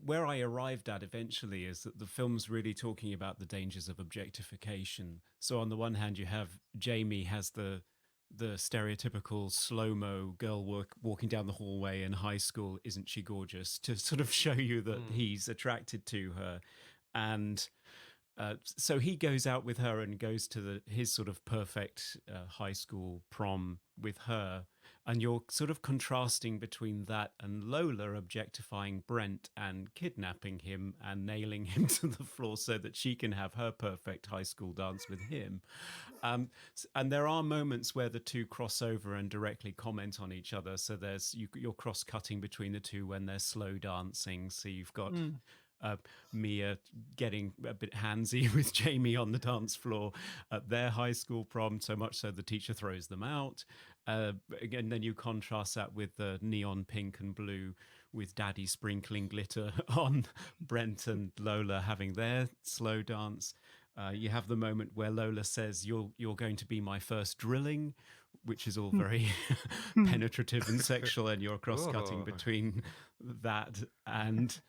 where I arrived at eventually is that the film's really talking about the dangers of objectification. So on the one hand, you have Jamie has the stereotypical slow-mo girl walking down the hallway in high school, isn't she gorgeous, to sort of show you that he's attracted to her. And so he goes out with her and goes to his sort of perfect high school prom with her. And you're sort of contrasting between that and Lola objectifying Brent and kidnapping him and nailing him to the floor so that she can have her perfect high school dance with him. And there are moments where the two cross over and directly comment on each other. So you're cross-cutting between the two when they're slow dancing. So you've got Mia getting a bit handsy with Jamie on the dance floor at their high school prom, so much so the teacher throws them out. Again, then you contrast that with the neon pink and blue with Daddy sprinkling glitter on Brent and Lola having their slow dance. You have the moment where Lola says, you're going to be my first drilling, which is all very penetrative and sexual, and you're cross-cutting between that and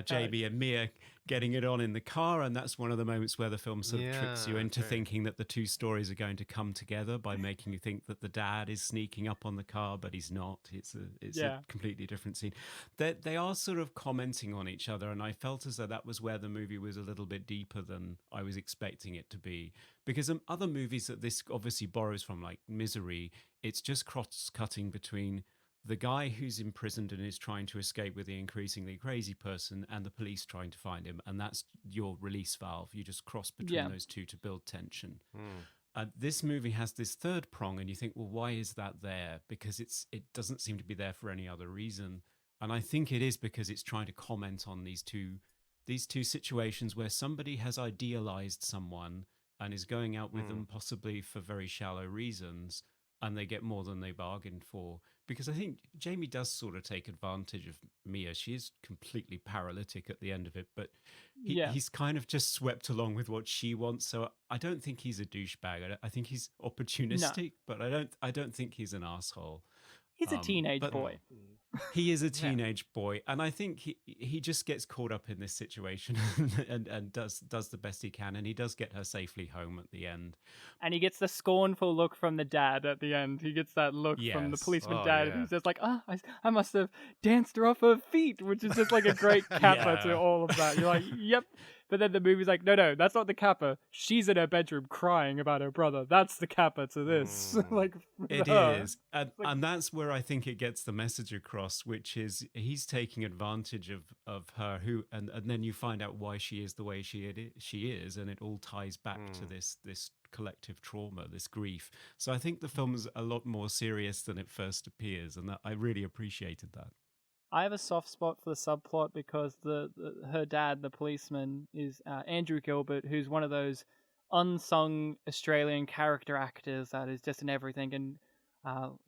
Jamie and Mia getting it on in the car. And that's one of the moments where the film sort of tricks you into thinking that the two stories are going to come together by making you think that the dad is sneaking up on the car, but he's not. It's a completely different scene. They are sort of commenting on each other, and I felt as though that was where the movie was a little bit deeper than I was expecting it to be. Because other movies that this obviously borrows from, like Misery, it's just cross-cutting between the guy who's imprisoned and is trying to escape with the increasingly crazy person and the police trying to find him. And that's your release valve. You just cross between those two to build tension. This movie has this third prong, and you think, well, why is that there? Because it doesn't seem to be there for any other reason. And I think it is because it's trying to comment on these two situations where somebody has idealized someone and is going out with them possibly for very shallow reasons, and they get more than they bargained for. Because I think Jamie does sort of take advantage of Mia. She is completely paralytic at the end of it, but he's kind of just swept along with what she wants. So I don't think he's a douchebag. I think he's opportunistic, but I don't think he's an asshole. He's a teenage but boy. He is a teenage boy, and I think he just gets caught up in this situation and does the best he can, and he does get her safely home at the end. And he gets the scornful look from the dad at the end. He gets that look from the Yes. policeman Oh, dad, yeah. and he's just like, I must have danced her off her feet, which is just like a great kappa to Yeah. all of that. You're like, yep. But then the movie's like, no, that's not the kappa. She's in her bedroom crying about her brother. That's the kappa to this. Like, It her. is, and that's where I think it gets the message across, which is he's taking advantage of her, and then you find out why she is the way she is, and it all ties back to this collective trauma, this grief. So I think the film's a lot more serious than it first appears, and I really appreciated that. I have a soft spot for the subplot because her dad, the policeman, is Andrew Gilbert, who's one of those unsung Australian character actors that is just in everything. And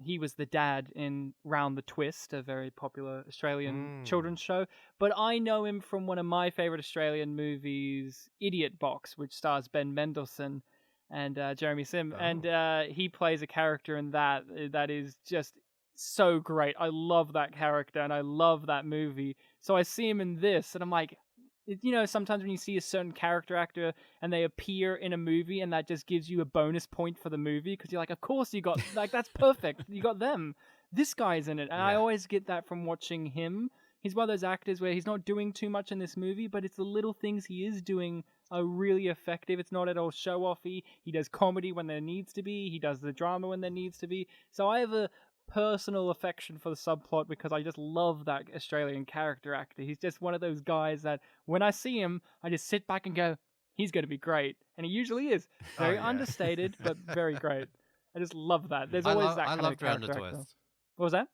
he was the dad in Round the Twist, a very popular Australian children's show. But I know him from one of my favorite Australian movies, Idiot Box, which stars Ben Mendelsohn and Jeremy Sim. Oh. And he plays a character in that is just so great. I love that character and I love that movie. So I see him in this and I'm like, you know, sometimes when you see a certain character actor and they appear in a movie and that just gives you a bonus point for the movie because you're like, of course you got, like, that's perfect. You got them. This guy's in it. And I always get that from watching him. He's one of those actors where he's not doing too much in this movie, but it's the little things he is doing are really effective. It's not at all show-offy. He does comedy when there needs to be. He does the drama when there needs to be. So I have a personal affection for the subplot because I just love that Australian character actor. He's just one of those guys that when I see him, I just sit back and go, he's going to be great. And he usually is. Very understated, but very great. I just love that. There's always that kind of character Round the actor. Twist. What was that?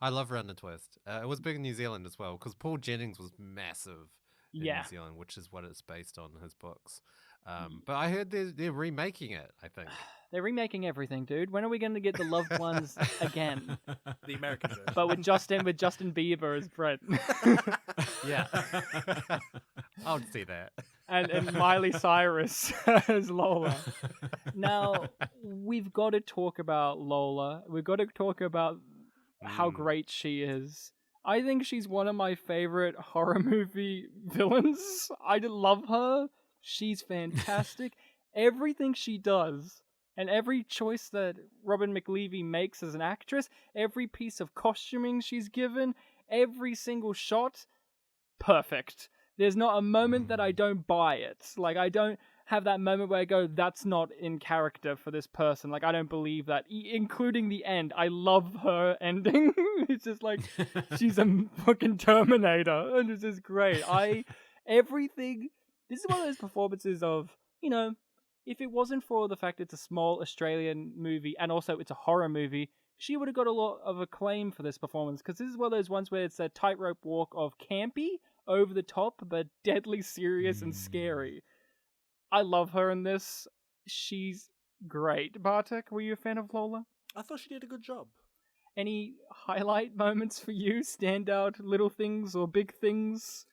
I love Round the Twist. It was big in New Zealand as well because Paul Jennings was massive in New Zealand, which is what it's based on, his books. But I heard they're remaking it, I think. They're remaking everything, dude. When are we going to get the loved ones again? The American version. But with Justin Bieber as Brett. Yeah. I would see that. and Miley Cyrus as Lola. Now, we've got to talk about Lola. We've got to talk about how great she is. I think she's one of my favorite horror movie villains. I love her. She's fantastic. Everything she does, and every choice that Robin McLeavy makes as an actress, every piece of costuming she's given, every single shot, perfect. There's not a moment that I don't buy it. Like, I don't have that moment where I go, that's not in character for this person. Like, I don't believe that. Including the end. I love her ending. It's just like, she's a fucking Terminator. And it's just great. Everything... This is one of those performances of, you know, if it wasn't for the fact it's a small Australian movie and also it's a horror movie, she would have got a lot of acclaim for this performance because this is one of those ones where it's a tightrope walk of campy, over the top, but deadly serious and scary. I love her in this. She's great. Bartek, were you a fan of Lola? I thought she did a good job. Any highlight moments for you? Standout little things or big things?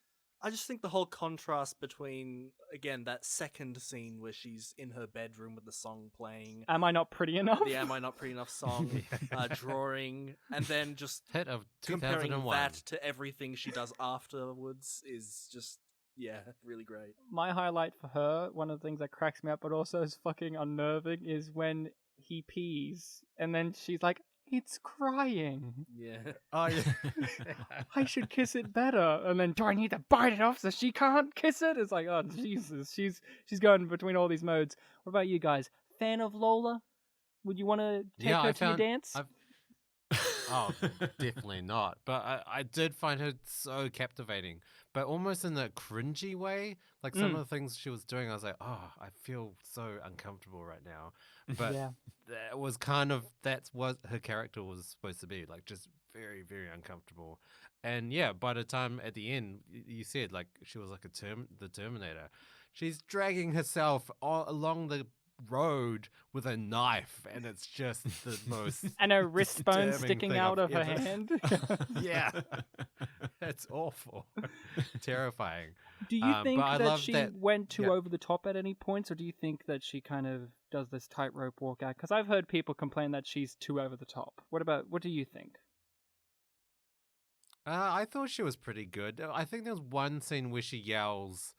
I just think the whole contrast between, again, that second scene where she's in her bedroom with the song playing. Am I not pretty enough? The Am I Not Pretty Enough song, drawing, and then just Hit of comparing 2001. that to everything she does afterwards is just, really great. My highlight for her, one of the things that cracks me up but also is fucking unnerving, is when he pees and then she's like, it's crying. Yeah. Oh, yeah. I should kiss it better. And then, do I need to bite it off so she can't kiss it? It's like, oh, Jesus. She's going between all these modes. What about you guys? Fan of Lola? Would you want to take her to your dance? Oh, definitely not. But I did find her so captivating, but almost in a cringy way. Like some of the things she was doing, I was like, oh, I feel so uncomfortable right now. But that was that's what her character was supposed to be, like just very, very uncomfortable. And yeah, by the time at the end, you said like she was like the Terminator. She's dragging herself all along the road with a knife, and it's just the most and her wrist bone disturbing sticking thing out I've of her ever- hand. Yeah, it's awful, terrifying. Do you think but I that love she that- went too yeah. over the top at any points, or do you think that she kind of does this tightrope walk act? Because I've heard people complain that she's too over the top. What do you think? I thought she was pretty good. I think there's one scene where she yells,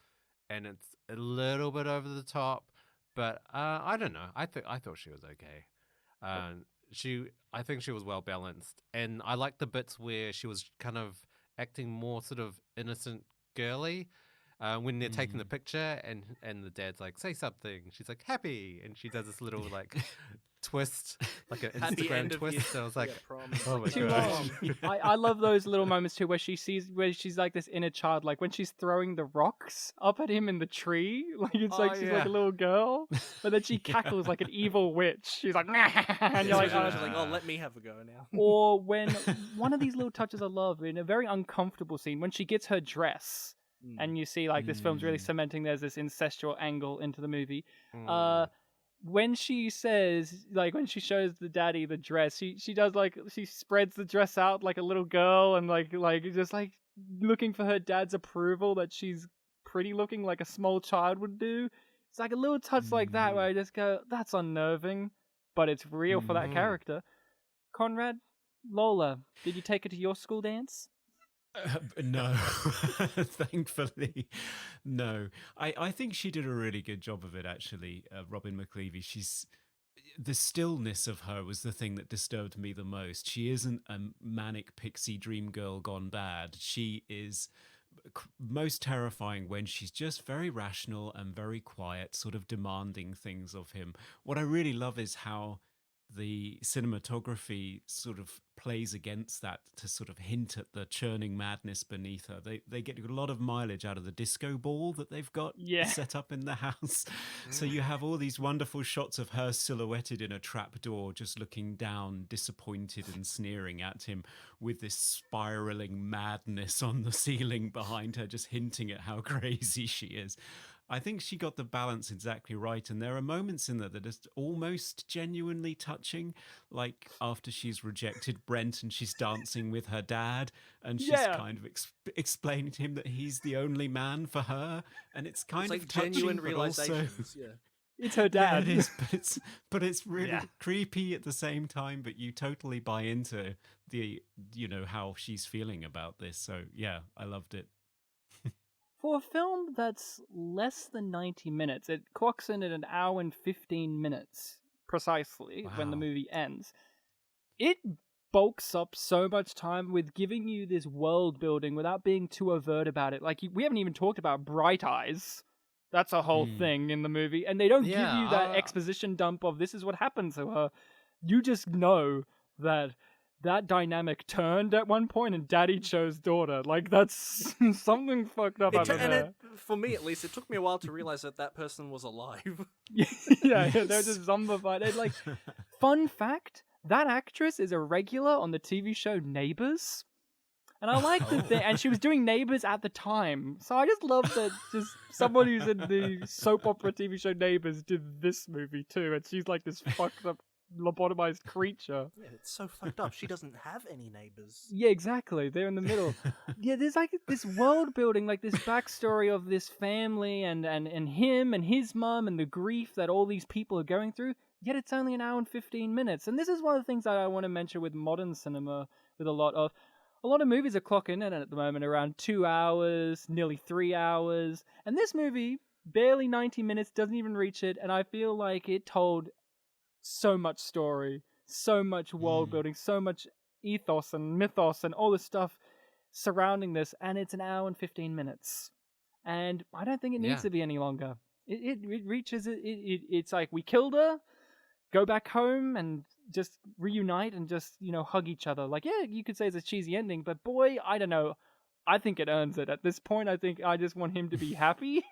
and it's a little bit over the top, but I don't know. I thought she was okay. I think she was well balanced, and I like the bits where she was kind of acting more sort of innocent, girly. When they're taking the picture, and the dad's like, say something. She's like, happy, and she does this little like twist, like an Happy Instagram end of twist. year. So I was like, Yeah, promise. oh my Too gosh. long. I love those little moments too, where she's like this inner child, like when she's throwing the rocks up at him in the tree, like it's like she's like yeah. a little girl, but then she cackles like an evil witch. She's like, nah, and you're like, She's oh. like, oh, let me have a go now. Or when one of these little touches I love in a very uncomfortable scene when she gets her dress. And you see, like, this film's really cementing there's this incestual angle into the movie. When she says, like, when she shows the daddy the dress, she does, like, she spreads the dress out like a little girl and, like just, like, looking for her dad's approval that she's pretty looking like a small child would do. It's like a little touch like that where I just go, that's unnerving, but it's real for that character. Conrad, Lola, did you take her to your school dance? No, thankfully, no. I think she did a really good job of it, actually, Robin McLeavy. The stillness of her was the thing that disturbed me the most. She isn't a manic pixie dream girl gone bad. She is most terrifying when she's just very rational and very quiet, sort of demanding things of him. What I really love is how the cinematography sort of plays against that to sort of hint at the churning madness beneath her. They get a lot of mileage out of the disco ball that they've got set up in the house. So you have all these wonderful shots of her silhouetted in a trapdoor, just looking down, disappointed and sneering at him, with this spiraling madness on the ceiling behind her, just hinting at how crazy she is. I think she got the balance exactly right, and there are moments in there that are almost genuinely touching, like after she's rejected Brent and she's dancing with her dad, and she's kind of explaining to him that he's the only man for her, and it's kind like of touching, genuine but also realizations. Yeah. It's her dad. Yeah, it is, but it's really creepy at the same time. But you totally buy into how she's feeling about this. So yeah, I loved it. For a film that's less than 90 minutes, it clocks in at an hour and 15 minutes, precisely, when the movie ends. It bulks up so much time with giving you this world building without being too overt about it. Like, we haven't even talked about Bright Eyes. That's a whole thing in the movie. And they don't give you that exposition dump of this is what happened to her. You just know that dynamic turned at one point and daddy chose daughter. Like, that's something fucked up over there. For me, at least, it took me a while to realize that person was alive. yeah, they're just zombified. And, like, fun fact, that actress is a regular on the TV show Neighbours. And I like the thing, and she was doing Neighbours at the time. So I just love that just someone who's in the soap opera TV show Neighbours did this movie too. And she's like this fucked up lobotomized creature. Yeah, it's so fucked up. She doesn't have any neighbors. Yeah, exactly. They're in the middle. Yeah, there's like this world building, like this backstory of this family and him and his mum and the grief that all these people are going through. Yet it's only an hour and 15 minutes. And this is one of the things that I want to mention with modern cinema, with a lot of movies are clocking in at the moment around 2 hours, nearly 3 hours. And this movie, barely 90 minutes, doesn't even reach it. And I feel like it told so much story, so much world building, so much ethos and mythos and all this stuff surrounding this, and it's an hour and 15 minutes. And I don't think it needs to be any longer. It reaches it. It's like, we killed her, go back home and just reunite and just, hug each other. Like, yeah, you could say it's a cheesy ending, but boy, I don't know. I think it earns it. At this point, I think I just want him to be happy.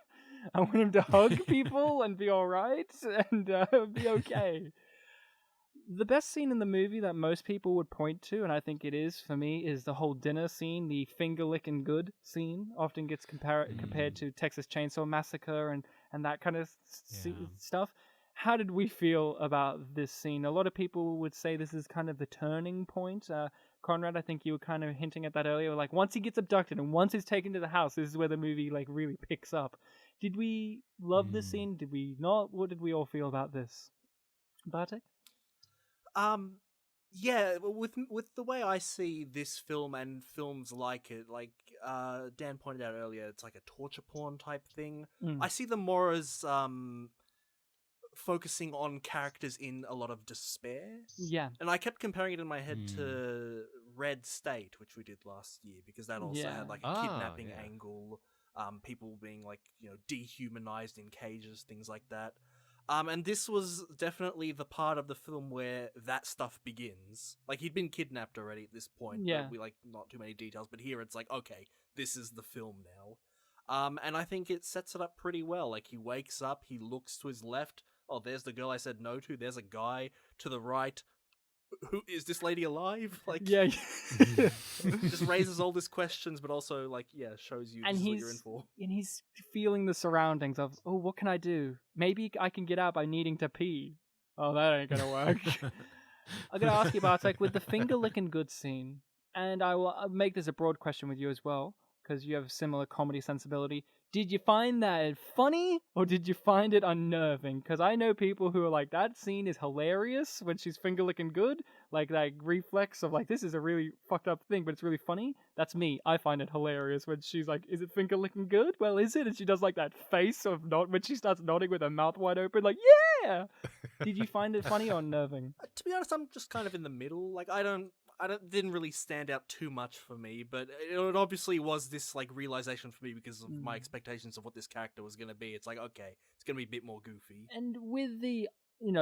I want him to hug people and be alright and be okay. The best scene in the movie that most people would point to, and I think it is for me, is the whole dinner scene, the finger licking good scene. Often gets compared to Texas Chainsaw Massacre and that kind of stuff. How did we feel about this scene? A lot of people would say this is kind of the turning point. Conrad, I think you were kind of hinting at that earlier. Like, once he gets abducted and once he's taken to the house, this is where the movie like really picks up. Did we love this scene? Did we not? What did we all feel about this? Bartek? Yeah, with the way I see this film and films like it, like Dan pointed out earlier, it's like a torture porn type thing. I see them more as focusing on characters in a lot of despair. Yeah. And I kept comparing it in my head to Red State, which we did last year, because that also had like a kidnapping angle, people being like, dehumanized in cages, things like that. And this was definitely the part of the film where that stuff begins. Like, he'd been kidnapped already at this point. Yeah. But we, not too many details, but here it's like, okay, this is the film now. And I think it sets it up pretty well. Like, he wakes up, he looks to his left. Oh, there's the girl I said no to. There's a guy to the right. Who is this lady alive? Like, Yeah. just raises all these questions, but also shows you this is what you're in for. And he's feeling the surroundings of, oh, what can I do? Maybe I can get out by needing to pee. Oh, that ain't gonna work. I'm gonna ask you about with the finger licking good scene, and I'll make this a broad question with you as well, because you have a similar comedy sensibility. Did you find that funny, or did you find it unnerving? Because I know people who are like, that scene is hilarious when she's finger licking good, like that reflex of like, this is a really fucked up thing, but it's really funny. That's me. I find it hilarious when she's like, is it finger licking good? Well, is it? And she does like that face of when she starts nodding with her mouth wide open, like, yeah! Did you find it funny or unnerving? To be honest, I'm just kind of in the middle. Like, didn't really stand out too much for me, but it obviously was this like realization for me because of my expectations of what this character was going to be. It's like, okay, it's going to be a bit more goofy. And with the,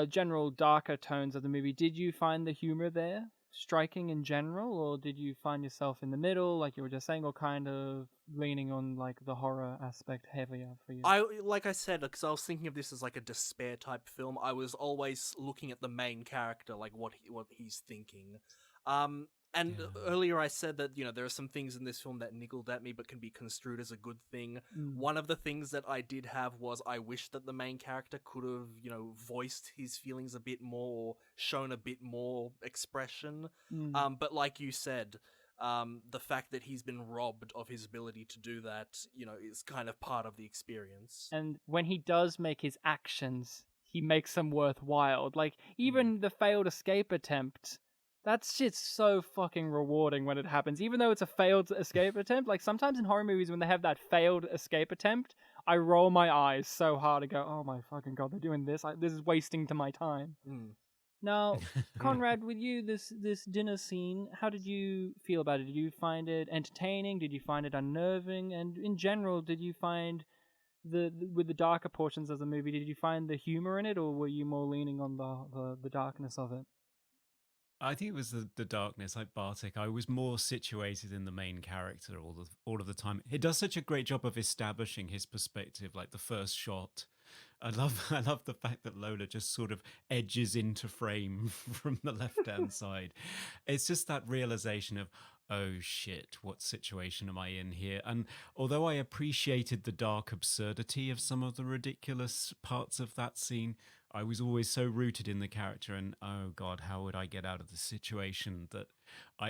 general darker tones of the movie, did you find the humor there striking in general, or did you find yourself in the middle, like you were just saying, or kind of leaning on like the horror aspect heavier for you? Like I said, because I was thinking of this as like a despair type film, I was always looking at the main character, like what he's thinking. Earlier I said that, there are some things in this film that niggled at me but can be construed as a good thing. One of the things that I did have was I wish that the main character could have, voiced his feelings a bit more, or shown a bit more expression. But like you said, the fact that he's been robbed of his ability to do that, is kind of part of the experience. And when he does make his actions, he makes them worthwhile. Like, even the failed escape attempt, that's just so fucking rewarding when it happens. Even though it's a failed escape attempt, like sometimes in horror movies when they have that failed escape attempt, I roll my eyes so hard and go, oh my fucking god, they're doing this. This is wasting to my time. Now, Conrad, with you, this dinner scene, how did you feel about it? Did you find it entertaining? Did you find it unnerving? And in general, did you find with the darker portions of the movie, did you find the humor in it, or were you more leaning on the darkness of it? I think it was the darkness, like Bartek. I was more situated in the main character all of the time. It does such a great job of establishing his perspective, like the first shot. I love the fact that Lola just sort of edges into frame from the left-hand side. It's just that realization of, oh shit, what situation am I in here? And although I appreciated the dark absurdity of some of the ridiculous parts of that scene, I was always so rooted in the character and, oh God, how would I get out of the situation, that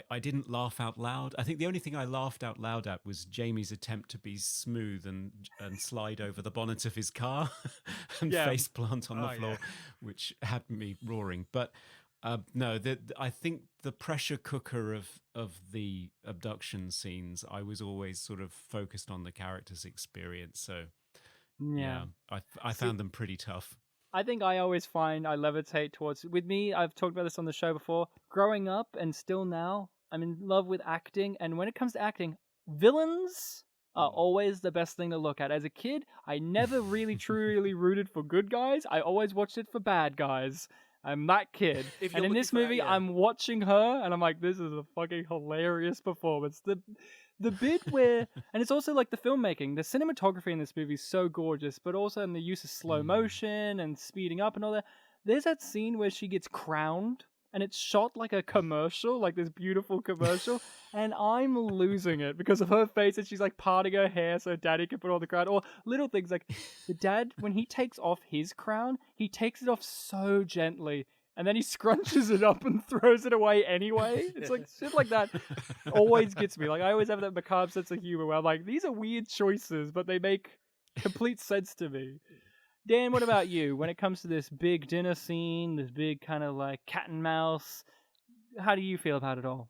I didn't laugh out loud. I think the only thing I laughed out loud at was Jamie's attempt to be smooth and slide over the bonnet of his car and face plant on the floor, which had me roaring. But no, I think the pressure cooker of the abduction scenes, I was always sort of focused on the character's experience. So yeah, I found them pretty tough. I think I always find I levitate towards, with me, I've talked about this on the show before, growing up and still now, I'm in love with acting. And when it comes to acting, villains are always the best thing to look at. As a kid, I never really truly rooted for good guys. I always watched it for bad guys. I'm that kid. And in this movie, I'm watching her and I'm like, this is a fucking hilarious performance. The bit where, and it's also like the filmmaking, the cinematography in this movie is so gorgeous, but also in the use of slow motion and speeding up and all that. There's that scene where she gets crowned and it's shot like a commercial, like this beautiful commercial, and I'm losing it because of her face, and she's like parting her hair so daddy can put on the crown, or little things like the dad, when he takes off his crown, he takes it off so gently. And then he scrunches it up and throws it away anyway. It's like shit like that always gets me. Like I always have that macabre sense of humor where I'm like, these are weird choices, but they make complete sense to me. Dan, what about you? When it comes to this big dinner scene, this big kind of like cat and mouse, how do you feel about it all?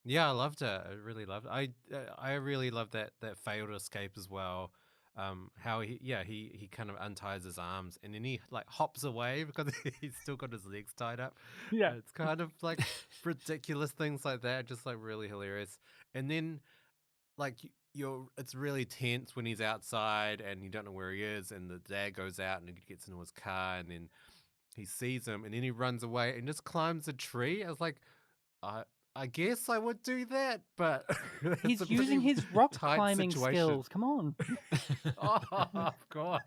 Yeah, I loved it. I really loved it. I really loved that failed escape as well. How he kind of unties his arms and then he like hops away because he's still got his legs tied up. Yeah. It's kind of like ridiculous things like that, just like really hilarious. And then like it's really tense when he's outside and you don't know where he is, and the dad goes out and he gets into his car and then he sees him and then he runs away and just climbs a tree. I was like, I guess I would do that, but He's it's a using pretty his rock tight climbing situation. skills. Come on. Oh, of course.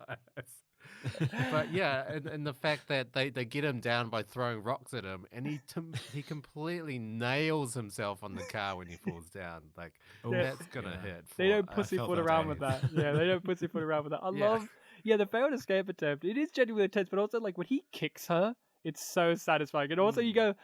But yeah, and the fact that they get him down by throwing rocks at him, and he completely nails himself on the car when he falls down. Like, that's gonna hit. They don't pussyfoot around with that. Yeah, they don't pussyfoot around with that. I love the failed escape attempt. It is genuinely intense, but also like when he kicks her, it's so satisfying. And also you go,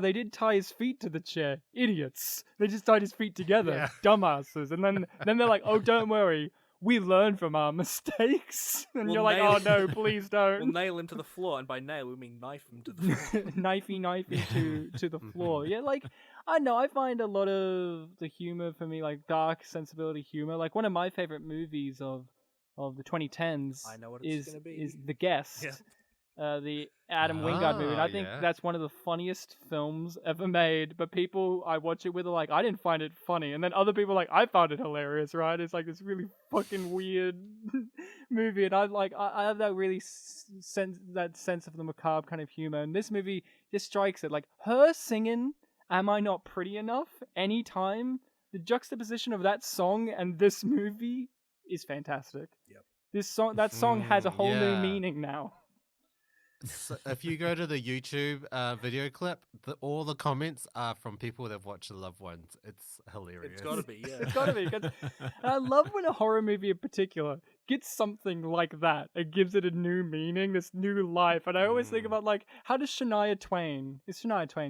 they did tie his feet to the chair. Idiots. They just tied his feet together. Dumbasses. And then they're like, oh, don't worry. We learn from our mistakes. And you're like, oh no, please don't. We'll nail him to the floor. And by nail, we mean knife him to the floor. knifey to the floor. Yeah, like, I know, I find a lot of the humor for me, like dark sensibility humor. Like one of my favorite movies of the 2010s I know what it's gonna be. is The Guest. Yeah. The Adam Wingard movie. And I think that's one of the funniest films ever made. But people I watch it with are like, I didn't find it funny. And then other people are like, I found it hilarious, right? It's like this really fucking weird movie. And I have that really sense of the macabre kind of humor. And this movie just strikes it. Like her singing Am I Not Pretty Enough anytime, the juxtaposition of that song and this movie is fantastic. Yep. That song has a whole new meaning now. So if you go to the YouTube video clip, all the comments are from people that have watched The Loved Ones. It's hilarious. It's gotta be, yeah. It's gotta be. And I love when a horror movie in particular gets something like that. It gives it a new meaning, this new life. And I always think about, like, how does Shania Twain,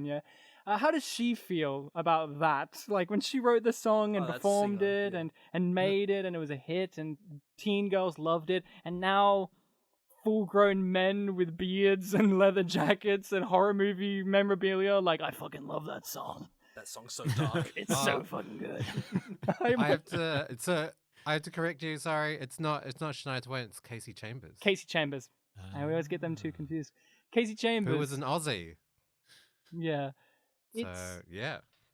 yeah? How does she feel about that? Like when she wrote the song and performed it and made it and it was a hit and teen girls loved it, and now full-grown men with beards and leather jackets and horror movie memorabilia, like, I fucking love that song. That song's so dark. It's so fucking good. I have to correct you. Sorry, it's not Shania Twain. It's Casey Chambers. Casey Chambers. I always get them too confused. Casey Chambers, who was an Aussie. Yeah.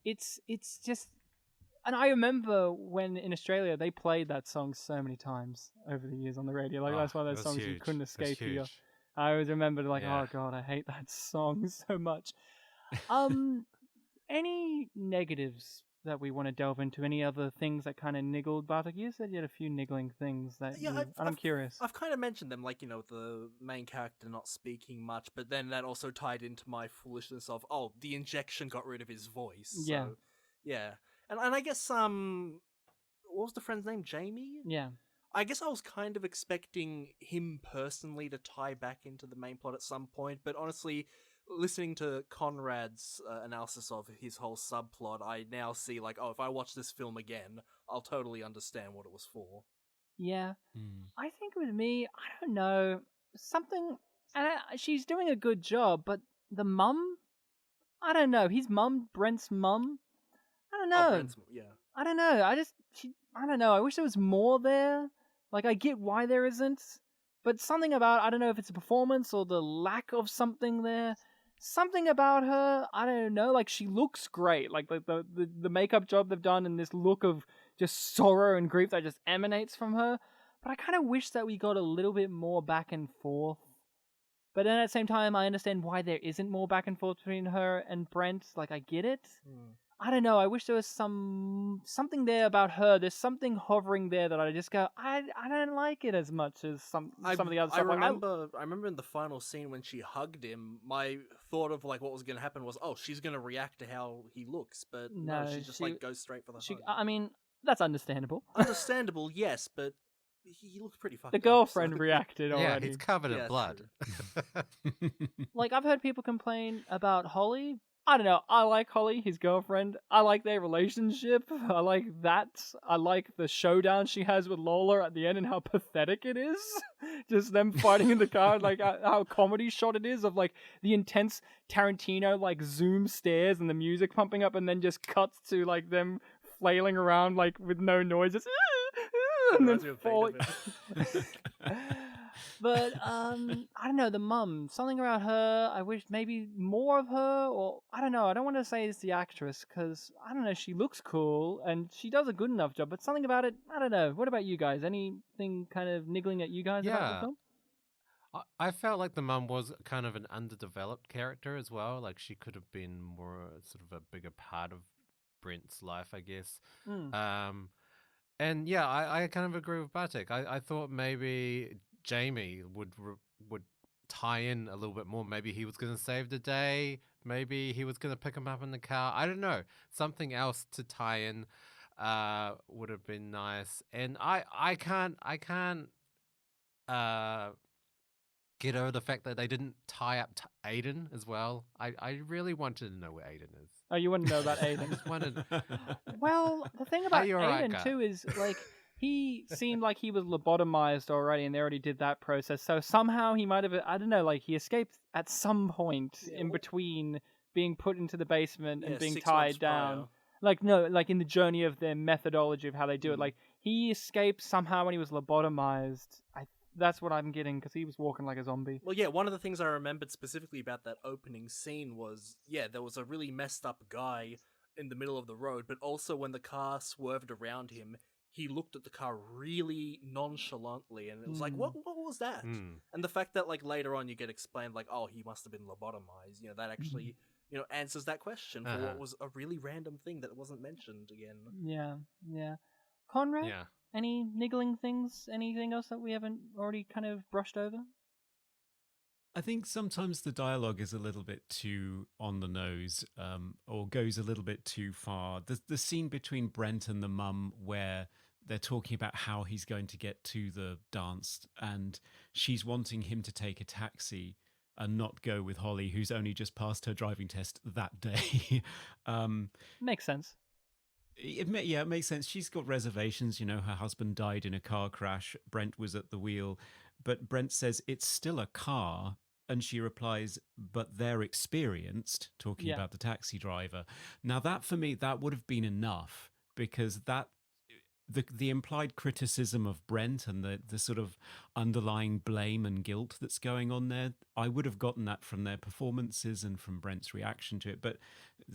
It's just, and I remember when in Australia they played that song so many times over the years on the radio. Like that's one of those songs you couldn't escape you. I always remember like, oh god, I hate that song so much. Any negatives that we want to delve into? Any other things that kind of niggled? Bartek, you said you had a few niggling things that I'm curious. I've kind of mentioned them, like, the main character not speaking much, but then that also tied into my foolishness of, the injection got rid of his voice. So, yeah. And I guess, what was the friend's name? Jamie? Yeah. I guess I was kind of expecting him personally to tie back into the main plot at some point, but honestly, listening to Conrad's analysis of his whole subplot, I now see, like, if I watch this film again, I'll totally understand what it was for. Yeah. I think with me, I don't know, something, and she's doing a good job, but the mum? I don't know. His mum, Brent's mum? I don't know. I don't know. I don't know. I wish there was more there. Like, I get why there isn't, but something about, I don't know if it's a performance or the lack of something there. Something about her, I don't know. Like, she looks great. Like, the makeup job they've done and this look of just sorrow and grief that just emanates from her. But I kind of wish that we got a little bit more back and forth. But then at the same time, I understand why there isn't more back and forth between her and Brent. Like, I get it. I don't know. I wish there was something there about her. There's something hovering there that I just go, I don't like it as much as some of the other stuff. I remember in the final scene when she hugged him, my thought of like what was going to happen was, she's going to react to how he looks, but no, she just goes straight for the hug. I mean, that's understandable. Understandable, yes, but he looks pretty fucked up. The girlfriend reacted already. Yeah, he's covered in blood. Like, I've heard people complain about Holly, I don't know. I like Holly, his girlfriend. I like their relationship. I like that. I like the showdown she has with Lola at the end and how pathetic it is. Just them fighting in the car, like how comedy shot it is of like the intense Tarantino like zoom stares and the music pumping up, and then just cuts to like them flailing around like with no noise, just and then falling. But I don't know, the mum, something about her, I wish maybe more of her, or I don't know, I don't want to say it's the actress, because I don't know, she looks cool, and she does a good enough job, but something about it, I don't know. What about you guys? Anything kind of niggling at you guys about the film? I felt like the mum was kind of an underdeveloped character as well. Like she could have been more sort of a bigger part of Brent's life, I guess. And yeah, I kind of agree with Bartek. I thought maybe Jamie would tie in a little bit more. Maybe he was going to save the day. Maybe he was going to pick him up in the car. I don't know. Something else to tie in would have been nice. And I can't get over the fact that they didn't tie up Aiden as well. I really wanted to know where Aiden is. Oh, you want to know about Aiden? I just wanted... Well, the thing about right, Aiden too is like he seemed like he was lobotomized already, and they already did that process. So somehow he might have, I don't know, like he escaped at some point in between being put into the basement and being tied down. Prior. Like no, like in the journey of their methodology of how they do it. Like he escaped somehow when he was lobotomized. That's what I'm getting, because he was walking like a zombie. Well, yeah, one of the things I remembered specifically about that opening scene was, there was a really messed up guy in the middle of the road, but also when the car swerved around him, he looked at the car really nonchalantly, and it was like, what was that? And the fact that, like, later on you get explained, like, oh, he must have been lobotomized, that actually, answers that question for what was a really random thing that wasn't mentioned again. Yeah. Conrad? Yeah. Any niggling things? Anything else that we haven't already kind of brushed over? I think sometimes the dialogue is a little bit too on the nose, or goes a little bit too far. The scene between Brent and the mum where they're talking about how he's going to get to the dance, and she's wanting him to take a taxi and not go with Holly, who's only just passed her driving test that day. Makes sense. It makes sense. She's got reservations. Her husband died in a car crash. Brent was at the wheel. But Brent says, it's still a car. And she replies, but they're experienced, talking about the taxi driver. Now, that for me, that would have been enough, because that the implied criticism of Brent and the sort of underlying blame and guilt that's going on there, I would have gotten that from their performances and from Brent's reaction to it. But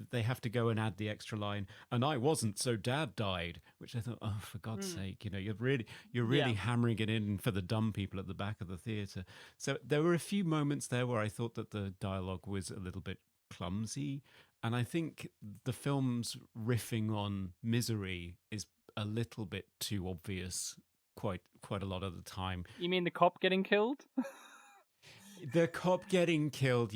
they have to go and add the extra line, and I wasn't, so Dad died, which I thought, oh, for God's sake, you're really hammering it in for the dumb people at the back of the theatre. So there were a few moments there where I thought that the dialogue was a little bit clumsy, and I think the film's riffing on misery is a little bit too obvious quite a lot of the time. You mean the cop getting killed? The cop getting killed,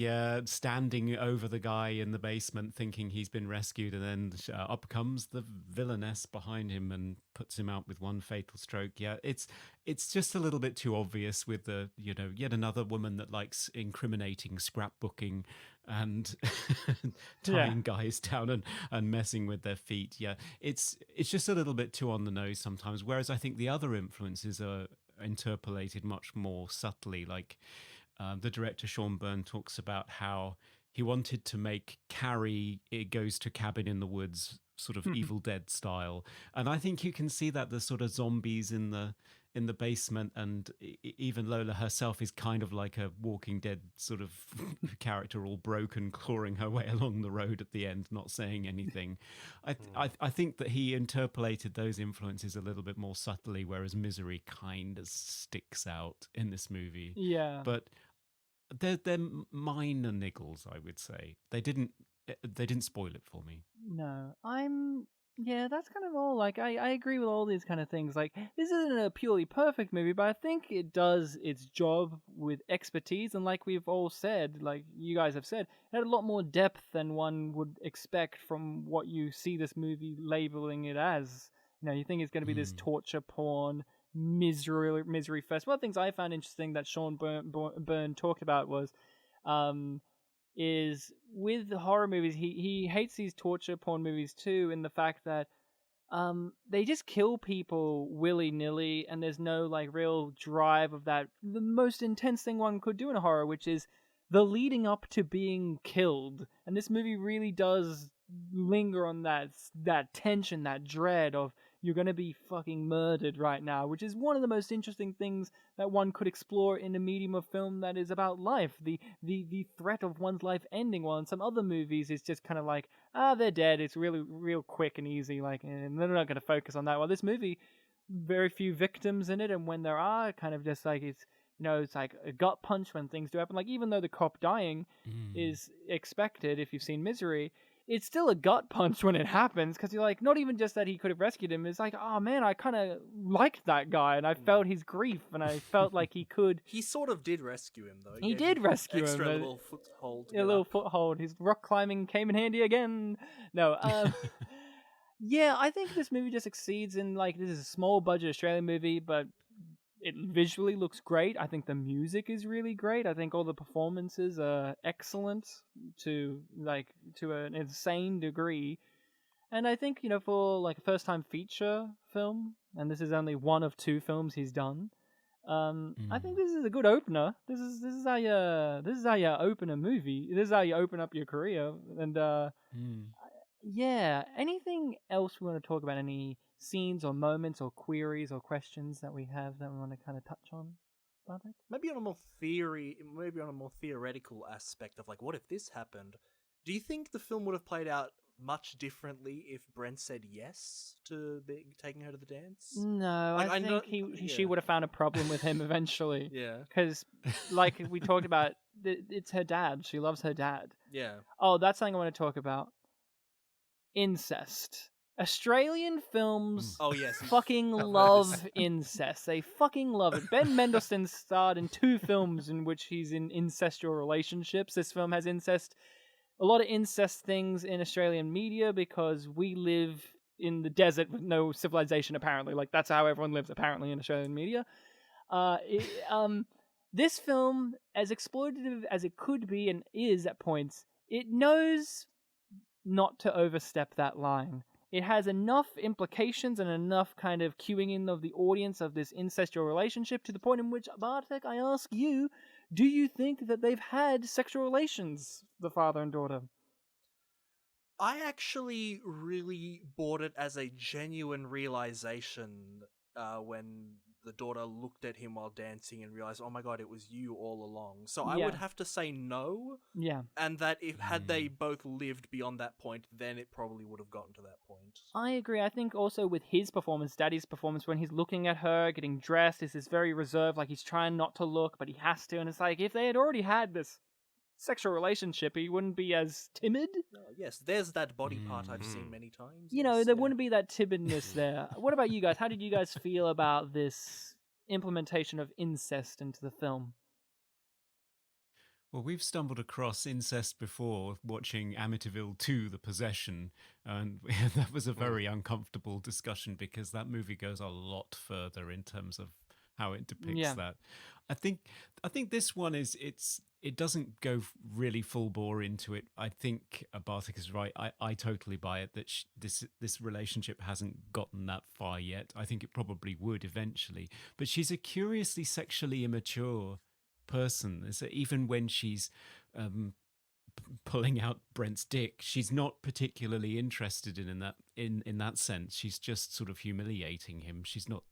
standing over the guy in the basement thinking he's been rescued, and then up comes the villainess behind him and puts him out with one fatal stroke. Yeah, it's just a little bit too obvious with the, yet another woman that likes incriminating scrapbooking and tying guys down and messing with their feet. Yeah, it's just a little bit too on the nose sometimes, whereas I think the other influences are interpolated much more subtly, like the director Sean Byrne talks about how he wanted to make Carrie It Goes to Cabin in the Woods sort of Evil Dead style, and I think you can see that the sort of zombies in the basement, and even Lola herself is kind of like a Walking Dead sort of character, all broken, clawing her way along the road at the end, not saying anything. I think that he interpolated those influences a little bit more subtly, whereas Misery kind of sticks out in this movie. Yeah, but they're minor niggles, I would say. They didn't spoil it for me. No, that's kind of all. Like, I agree with all these kind of things. Like, this isn't a purely perfect movie, but I think it does its job with expertise. And like we've all said, like you guys have said, it had a lot more depth than one would expect from what you see this movie labeling it as. You think it's going to be this torture porn, misery fest. One of the things I found interesting that Sean Byrne talked about was is with the horror movies, he hates these torture porn movies too, in the fact that they just kill people willy-nilly, and there's no like real drive of that. The most intense thing one could do in a horror, which is the leading up to being killed. And this movie really does linger on that tension, that dread of you're going to be fucking murdered right now, which is one of the most interesting things that one could explore in a medium of film that is about life, the threat of one's life ending. While in some other movies it's just kind of like, they're dead, it's really real quick and easy, like, and they're not going to focus on that. While this movie, very few victims in it, and when there are, kind of just like, it's, you know, it's like a gut punch when things do happen. Like, even though the cop dying is expected if you've seen Misery, it's still a gut punch when it happens, because you're like, not even just that he could have rescued him, it's like, oh man, I kind of liked that guy, and I felt his grief, and I felt like he could... He sort of did rescue him, though. He did rescue him. Extra little foothold. A little foothold. His rock climbing came in handy again. No, yeah, I think this movie just succeeds in, like, this is a small budget Australian movie, but it visually looks great. I think the music is really great. I think all the performances are excellent to an insane degree. And I think, you know, for like a first time feature film, and this is only one of 2 films he's done, I think this is a good opener. This is how you open a movie. This is how you open up your career. And yeah, anything else we want to talk about? Any scenes or moments or queries or questions that we have that we want to kind of touch on, Bartek? Maybe on a more theoretical aspect of, like, what if this happened? Do you think the film would have played out much differently if Brent said yes to taking her to the dance? No, Like, I think she would have found a problem with him eventually. Yeah. Because, like we talked about, it's her dad. She loves her dad. Yeah. Oh, that's something I want to talk about. Incest. Australian films fucking love incest. They fucking love it. Ben Mendelsohn starred in 2 films in which he's in incestual relationships. This film has incest. A lot of incest things in Australian media because we live in the desert with no civilization, apparently. Like, that's how everyone lives, apparently, in Australian media. This film, as exploitative as it could be and is at points, it knows not to overstep that line. It has enough implications and enough kind of cueing in of the audience of this incestual relationship to the point in which, Bartek, I ask you, do you think that they've had sexual relations, the father and daughter? I actually really bought it as a genuine realization when the daughter looked at him while dancing and realized, oh my god, it was you all along. So I would have to say no. Yeah. And that if had they both lived beyond that point, then it probably would have gotten to that point. I agree. I think also with his performance, Daddy's performance, when he's looking at her, getting dressed, is very reserved, like he's trying not to look, but he has to. And it's like, if they had already had this sexual relationship, he wouldn't be as timid. Yes, there's that body part I've seen many times. You know, there wouldn't be that timidness there. What about you guys? How did you guys feel about this implementation of incest into the film? Well, we've stumbled across incest before watching Amityville 2, The Possession, and that was a very uncomfortable discussion because that movie goes a lot further in terms of how it depicts that. I think this one it doesn't go really full bore into it. I think Bartek is right. I totally buy it that this relationship hasn't gotten that far yet. I think it probably would eventually. But she's a curiously sexually immature person. So even when she's pulling out Brent's dick, she's not particularly interested in that sense. She's just sort of humiliating him. She's not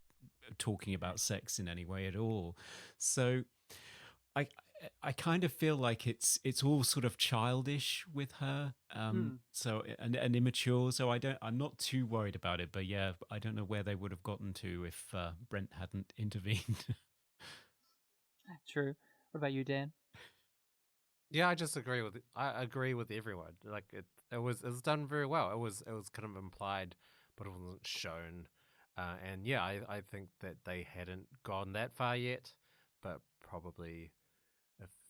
talking about sex in any way at all. So I kind of feel like it's all sort of childish with her, so and immature. So I'm not too worried about it. But yeah, I don't know where they would have gotten to if Brent hadn't intervened. True. What about you, Dan? Yeah, I agree with everyone. Like it was done very well. It was kind of implied, but it wasn't shown. And yeah, I think that they hadn't gone that far yet, but probably.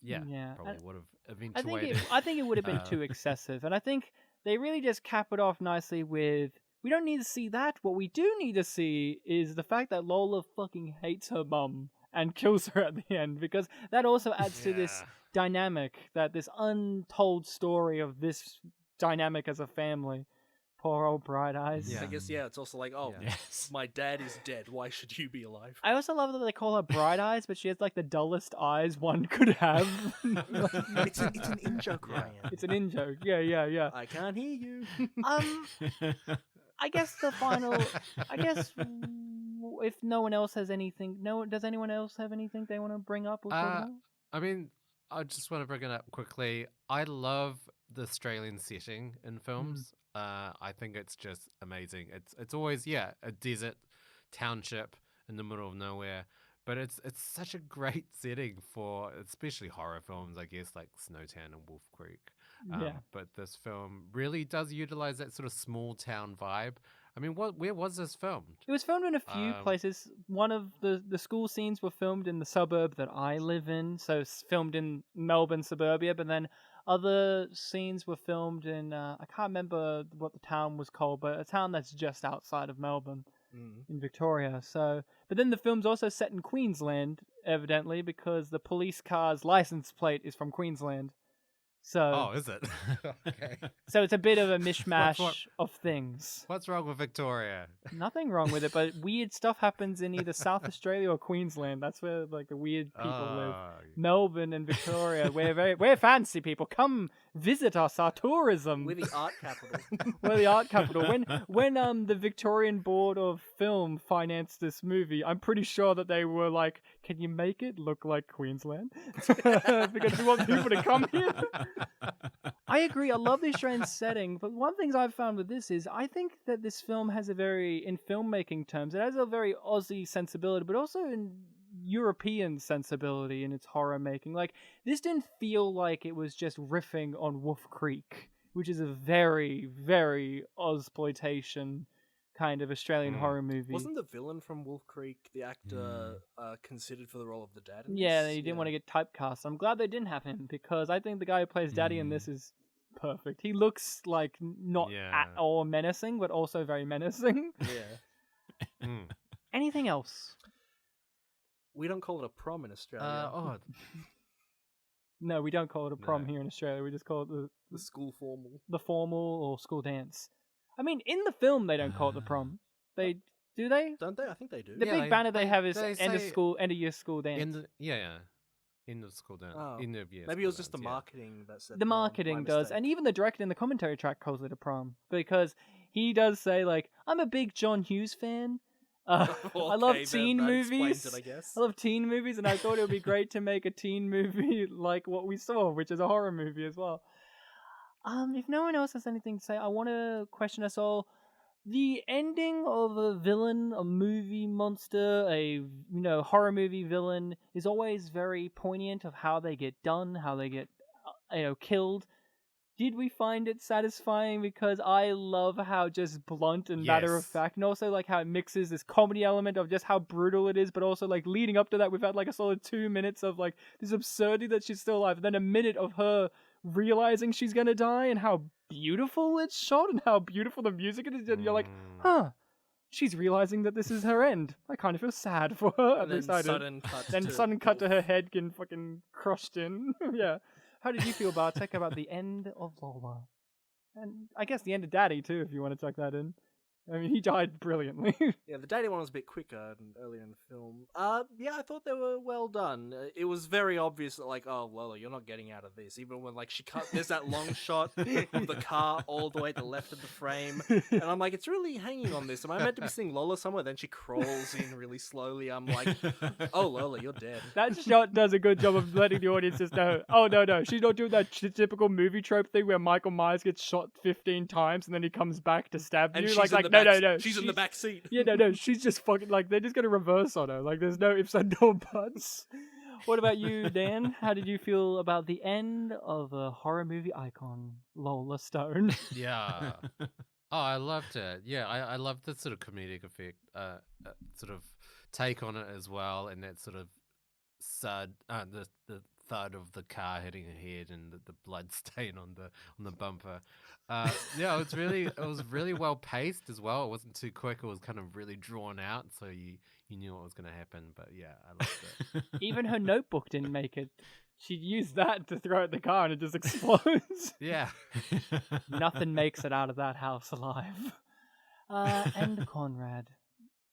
Probably would have eventuated. I think it would have been too excessive, and I think they really just cap it off nicely with, we don't need to see that. What we do need to see is the fact that Lola fucking hates her mum, and kills her at the end, because that also adds to this Yeah. dynamic, that this untold story of this dynamic as a family. Poor old Bright Eyes. Yeah. I guess, yeah, it's also like, oh, Yeah. Yes. my dad is dead. Why should you be alive? I also love that they call her Bright Eyes, but she has like the dullest eyes one could have. It's an in-joke, Yeah. Ryan. It's an in-joke. Yeah. I can't hear you. I guess the final. I guess if no one else has anything, does anyone else have anything they want to bring up or talk about? I mean, I just want to bring it up quickly. I love the Australian setting in films. I think it's just amazing. It's always a desert township in the middle of nowhere, but it's such a great setting for especially horror films, I guess, like Snowtown and Wolf Creek. But this film really does utilize that sort of small town vibe. I mean, where was this filmed? It was filmed in a few places. One of the school scenes were filmed in the suburb that I live in, so it's filmed in Melbourne suburbia, but then other scenes were filmed in, I can't remember what the town was called, but a town that's just outside of Melbourne in Victoria. So, but then the film's also set in Queensland, evidently, because the police car's license plate is from Queensland. So, Oh, is it? Okay. so it's a bit of a mishmash of things. What's wrong with Victoria? Nothing wrong with it, but weird stuff happens in either South Australia or Queensland. That's where like the weird people live. Melbourne and Victoria, we're fancy people. Come visit us, our tourism. We're the art capital. We're the art capital. When the Victorian Board of Film financed this movie, I'm pretty sure that they were like, "Can you make it look like Queensland?" Because we want people to come here. I agree. I love the Australian setting, but one thing I've found with this is I think that this film has a very, in filmmaking terms, it has a very Aussie sensibility, but also in European sensibility in its horror making. Like, this didn't feel like it was just riffing on Wolf Creek, which is a very, very Ozploitation kind of Australian horror movie. Wasn't the villain from Wolf Creek the actor considered for the role of the dad? In Yeah, this? they didn't want to get typecast. I'm glad they didn't have him, because I think the guy who plays Daddy in this is perfect. He looks like not at all menacing, but also very menacing. Yeah. Anything else? We don't call it a prom in Australia. No, we don't call it a prom here in Australia. We just call it The school formal. the formal or school dance. I mean, in the film, they don't call it the prom. They do they? Don't they? I think they do. The big banner they have is they end of say year school dance. End of school dance. Oh. End of year. Maybe it school was just the dance, yeah. marketing that said The prom. marketing My does, mistake. and even the director in the commentary track calls it a prom, because he does say, like, I'm a big John Hughes fan. I love Okay, teen that explains movies. it, I guess. I love teen movies, and I thought it would be great to make a teen movie like what we saw, which is a horror movie as well. If no one else has anything to say, I want to question us all. The ending of a villain, a movie monster, a horror movie villain is always very poignant of how they get done, how they get killed. Did we find it satisfying? Because I love how just blunt and matter of Yes. fact, and also like how it mixes this comedy element of just how brutal it is, but also like leading up to that, we've had like a solid 2 minutes of like this absurdity that she's still alive, and then a minute of her realizing she's gonna die, and how beautiful it's shot, and how beautiful the music is. And you're like, huh, she's realizing that this is her end. I kind of feel sad for her. At And then least I did. Sudden cut to her head getting fucking crushed in. Yeah. How did you feel, Bartek, about the end of Lola? And I guess the end of Daddy, too, if you want to chuck that in. I mean, he died brilliantly. Yeah, the daddy one was a bit quicker and earlier in the film. Yeah, I thought they were well done. It was very obvious that, like, oh, Lola, you're not getting out of this. Even when, like, there's that long shot of the car all the way to the left of the frame. And I'm like, it's really hanging on this. Am I meant to be seeing Lola somewhere? Then she crawls in really slowly. I'm like, oh, Lola, you're dead. That shot does a good job of letting the audience just know, oh, no, she's not doing that typical movie trope thing where Michael Myers gets shot 15 times and then he comes back to stab And you. she's Like, in the no, back, no. She's in the back seat. Yeah, no, she's just fucking, like, they're just gonna reverse on her. Like, there's no ifs and no buts. What about you, Dan? How did you feel about the end of a horror movie icon, Lola Stone? Yeah. Oh, I loved it. Yeah, I loved the sort of comedic effect, sort of take on it as well, and that sort of the thud of the car hitting her head and the blood stain on the bumper. Yeah, it was really well paced as well. It wasn't too quick. It was kind of really drawn out, so you you knew what was going to happen. But yeah, I loved it. Even her notebook didn't make it. She used that to throw at the car and it just explodes. Yeah. Nothing makes it out of that house alive. And Conrad,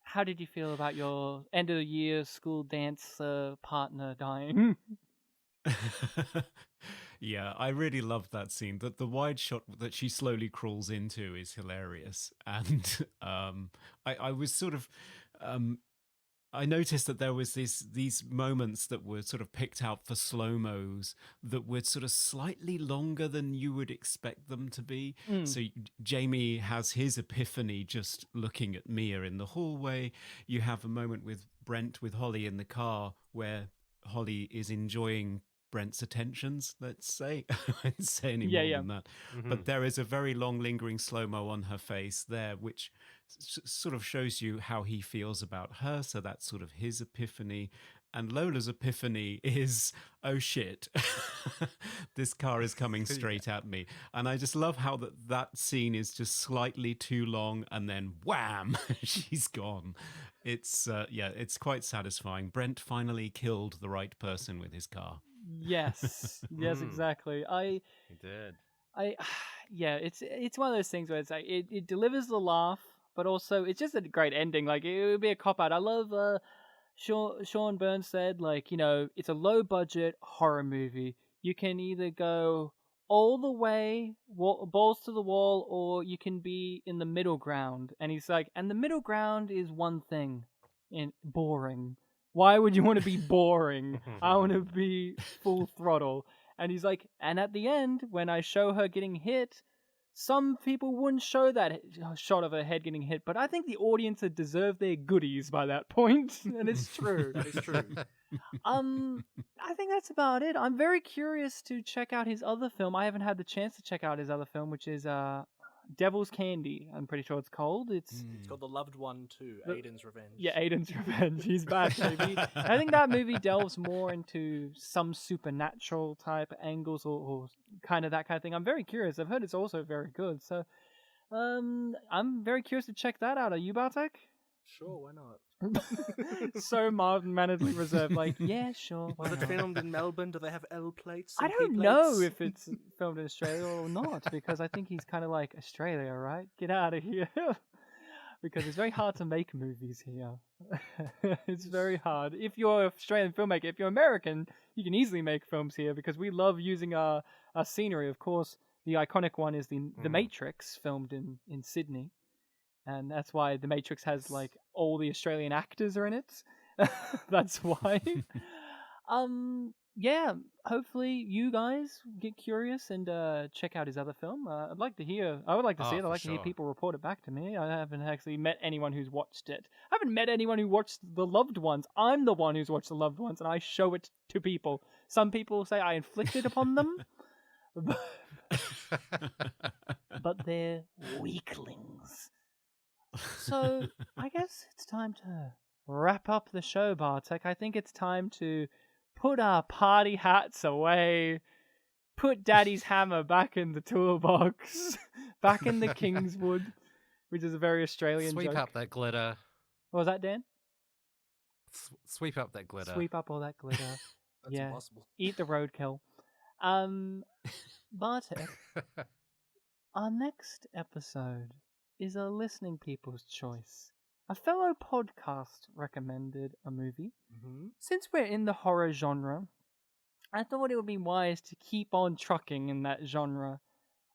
how did you feel about your end of the year school dance partner dying? Yeah, I really loved that scene. The wide shot that she slowly crawls into is hilarious, and I was sort of I noticed that there was these moments that were sort of picked out for slow-mos that were sort of slightly longer than you would expect them to be. So Jamie has his epiphany just looking at Mia in the hallway. You have a moment with Brent with Holly in the car where Holly is enjoying Brent's attentions, let's say. I won't say any more than that. But there is a very long lingering slow-mo on her face there, which sort of shows you how he feels about her. So that's sort of his epiphany. And Lola's epiphany is, oh shit, this car is coming straight at me. And I just love how that scene is just slightly too long and then wham, she's gone. It's it's quite satisfying. Brent finally killed the right person with his car. Yes, exactly. He did. It's one of those things where it's like it delivers the laugh, but also it's just a great ending. Like it would be a cop out. I love Sean Burns said, like, it's a low budget horror movie. You can either go all the way, balls to the wall, or you can be in the middle ground. And he's like, and the middle ground is one thing, boring. Why would you want to be boring? I want to be full throttle. And he's like, and at the end, when I show her getting hit, some people wouldn't show that shot of her head getting hit, but I think the audience had deserved their goodies by that point, and it's true. That is true. I think that's about it. I'm very curious to check out his other film. I haven't had the chance to check out his other film, which is Devil's Candy, I'm pretty sure it's called. It's called The Loved One too, Aiden's Revenge. Yeah, Aiden's Revenge. He's back, baby. I think that movie delves more into some supernatural type angles or kind of that kind of thing. I'm very curious. I've heard it's also very good. So I'm very curious to check that out. Are you, Bartek? Sure, why not? So mild-manneredly reserved, like, yeah, sure. Was it filmed in Melbourne? Do they have L plates? I don't know if it's filmed in Australia or not, because I think he's kind of like, Australia, right? Get out of here. Because it's very hard to make movies here. It's very hard. If you're an Australian filmmaker, if you're American, you can easily make films here because we love using our scenery. Of course, the iconic one is the Matrix, filmed in Sydney. And that's why The Matrix has, like, all the Australian actors are in it. That's why. Hopefully you guys get curious and check out his other film. I would like to see it. I'd like to hear people report it back to me. I haven't actually met anyone who's watched it. I haven't met anyone who watched The Loved Ones. I'm the one who's watched The Loved Ones, and I show it to people. Some people say I inflicted upon them. But they're weaklings. So, I guess it's time to wrap up the show, Bartek. I think it's time to put our party hats away, put Daddy's hammer back in the toolbox, back in the Kingswood, which is a very Australian Sweep joke. up that glitter. What was that, Dan? Sweep up that glitter. Sweep up all that glitter. That's impossible. Eat the roadkill. Bartek, our next episode is a listening people's choice. A fellow podcast recommended a movie. Since we're in the horror genre, I thought it would be wise to keep on trucking in that genre.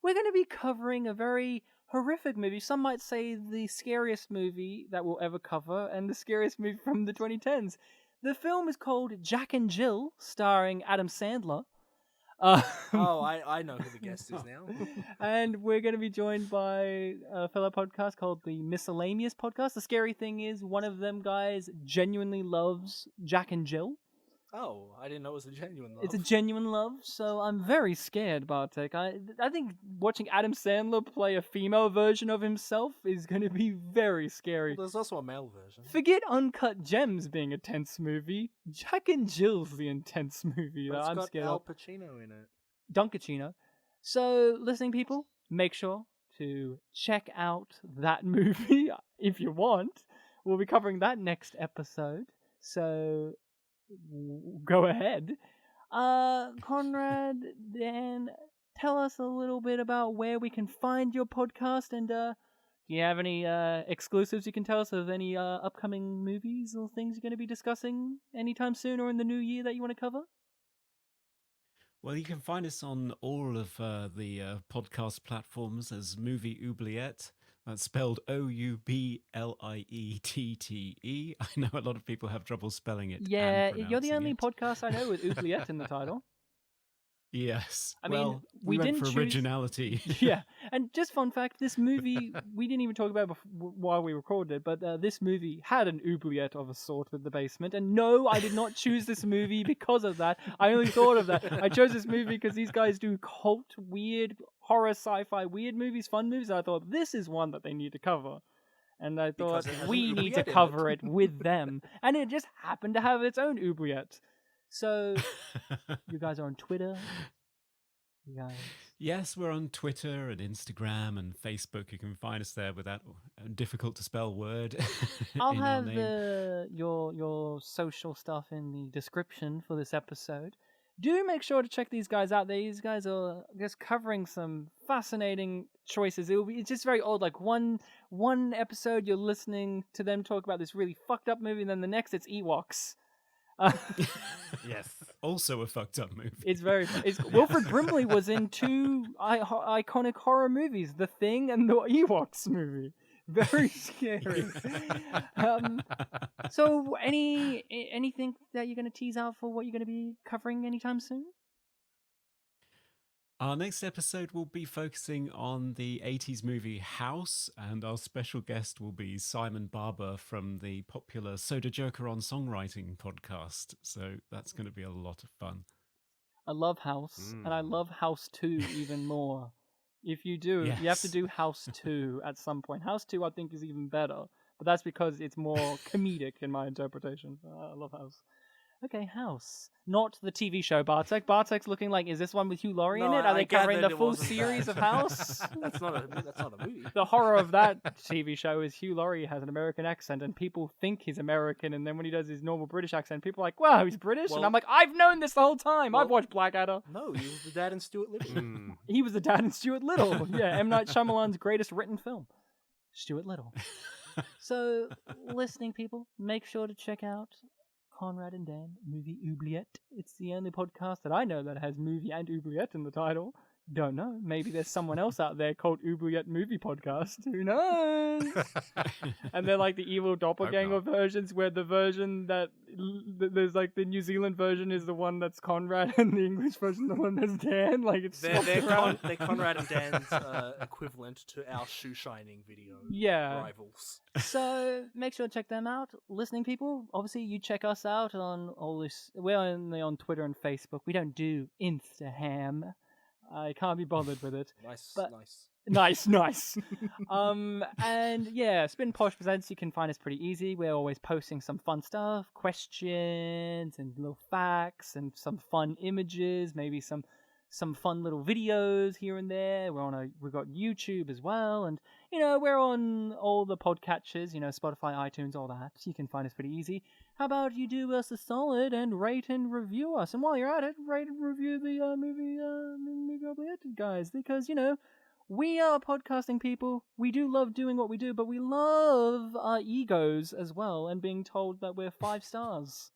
We're going to be covering a very horrific movie. Some might say the scariest movie that we'll ever cover, and the scariest movie from the 2010s. The film is called Jack and Jill, starring Adam Sandler. I know who the guest is now. And we're going to be joined by a fellow podcast called the Miscellaneous Podcast. The scary thing is one of them guys genuinely loves Jack and Jill. Oh, I didn't know it was a genuine love. It's a genuine love, so I'm very scared, Bartek. I think watching Adam Sandler play a female version of himself is going to be very scary. Well, there's also a male version. Forget Uncut Gems being a tense movie. Jack and Jill's the intense movie that I'm scared of. It's got Al Pacino in it. Dunkachino. So, listening people, make sure to check out that movie if you want. we'll be covering that next episode. So go ahead. Conrad, Dan, tell us a little bit about where we can find your podcast, and do you have any exclusives you can tell us of any upcoming movies or things you're going to be discussing anytime soon or in the new year that you want to cover? Well, you can find us on all of the podcast platforms as Movie Oubliette. That's spelled Oubliette. I know a lot of people have trouble spelling it. Yeah, and you're the only pronouncing podcast I know with Oubliette in the title. it. Yes. I mean, well, we went didn't for choose- originality. Yeah, and just fun fact, this movie, we didn't even talk about it while we recorded it, but this movie had an oubliette of a sort with the basement, and no, I did not choose this movie because of that. I only thought of that. I chose this movie because these guys do cult, weird, horror, sci-fi, weird movies, fun movies, and I thought, this is one that they need to cover. And I thought, Because it has we an need to oubliette in cover it. it with them. And it just happened to have its own oubliette. So, you guys are on Twitter. You guys... Yes, we're on Twitter and Instagram and Facebook. You can find us there with that difficult to spell word. I'll in our have name. your social stuff in the description for this episode. Do make sure to check these guys out. These guys are just covering some fascinating choices. It's just very old. Like one episode you're listening to them talk about this really fucked up movie, and then the next it's Ewoks. Yes. Also a fucked up movie. It's Wilfred Brimley was in two iconic horror movies, The Thing and the Ewoks movie. Very scary. So, anything that you're going to tease out for what you're going to be covering anytime soon? Our next episode will be focusing on the 80s movie House, and our special guest will be Simon Barber from the popular Soda Joker on Songwriting podcast. So that's going to be a lot of fun. I love House, and I love House 2 even more. If you do, you have to Yes. do House 2 at some point. House 2, I think, is even better, but that's because it's more comedic in my interpretation. I love House. Okay, House. Not the TV show, Bartek. Bartek's looking like, is this one with Hugh Laurie in No, it? Are I they covering gathered the it full wasn't series that. of House? That's not a movie. The horror of that TV show is Hugh Laurie has an American accent, and people think he's American, and then when he does his normal British accent, people are like, wow, he's British? and Well- I'm like, I've known this the whole time. I've well- watched Blackadder. No, he was the dad in Stuart Little. He was the dad in Stuart Little. Yeah, M. Night Shyamalan's greatest written film. Stuart Little. So, listening people, make sure to check out Conrad and Dan, Movie Oubliette. It's the only podcast that I know that has movie and oubliette in the title. Don't know. Maybe there's someone else out there called Oubliette Movie Podcast. Who knows? And they're like the evil doppelganger not. versions, where the version that there's like the New Zealand version is the one that's Conrad, and the English version the one that's Dan. Like it's They're swapped around. Conrad and Dan's equivalent to our shoe shining video Yeah. rivals. So make sure to check them out. Listening people, obviously you check us out on all this. We're only on Twitter and Facebook. We don't do Instaham. I can't be bothered with it. Nice, But- nice. Nice. And yeah, Spin Posh Presents, you can find us pretty easy. We're always posting some fun stuff, questions and little facts and some fun images, maybe some fun little videos here and there. We've got YouTube as well, and we're on all the podcatchers, Spotify, iTunes, all that. You can find us pretty easy. How about you do us a solid and rate and review us? And while you're at it, rate and review the movie Oubliette guys, because we are podcasting people. We do love doing what we do, but we love our egos as well, and being told that we're 5 stars.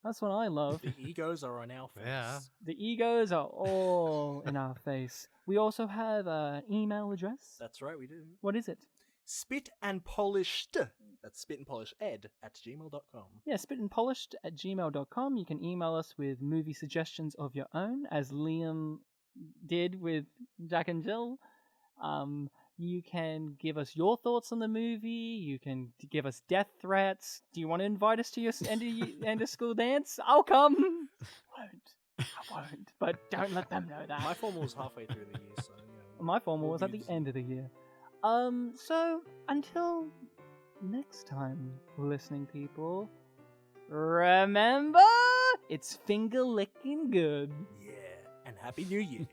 That's what I love. The egos are on our face. Yeah. The egos are all in our face. We also have an email address. That's right, we do. What is it? Spit and polished. That's spitandpolisheded@gmail.com. Yeah, spitandpolished@gmail.com. You can email us with movie suggestions of your own, as Liam did with Jack and Jill. You can give us your thoughts on the movie. You can give us death threats. Do you want to invite us to your end of school dance? I'll come. I won't. But don't let them know that. My formal was halfway through the year, so My formal we'll was at be- the end of the year. So until next time, listening people, remember, it's finger licking good. Yeah, and Happy New Year.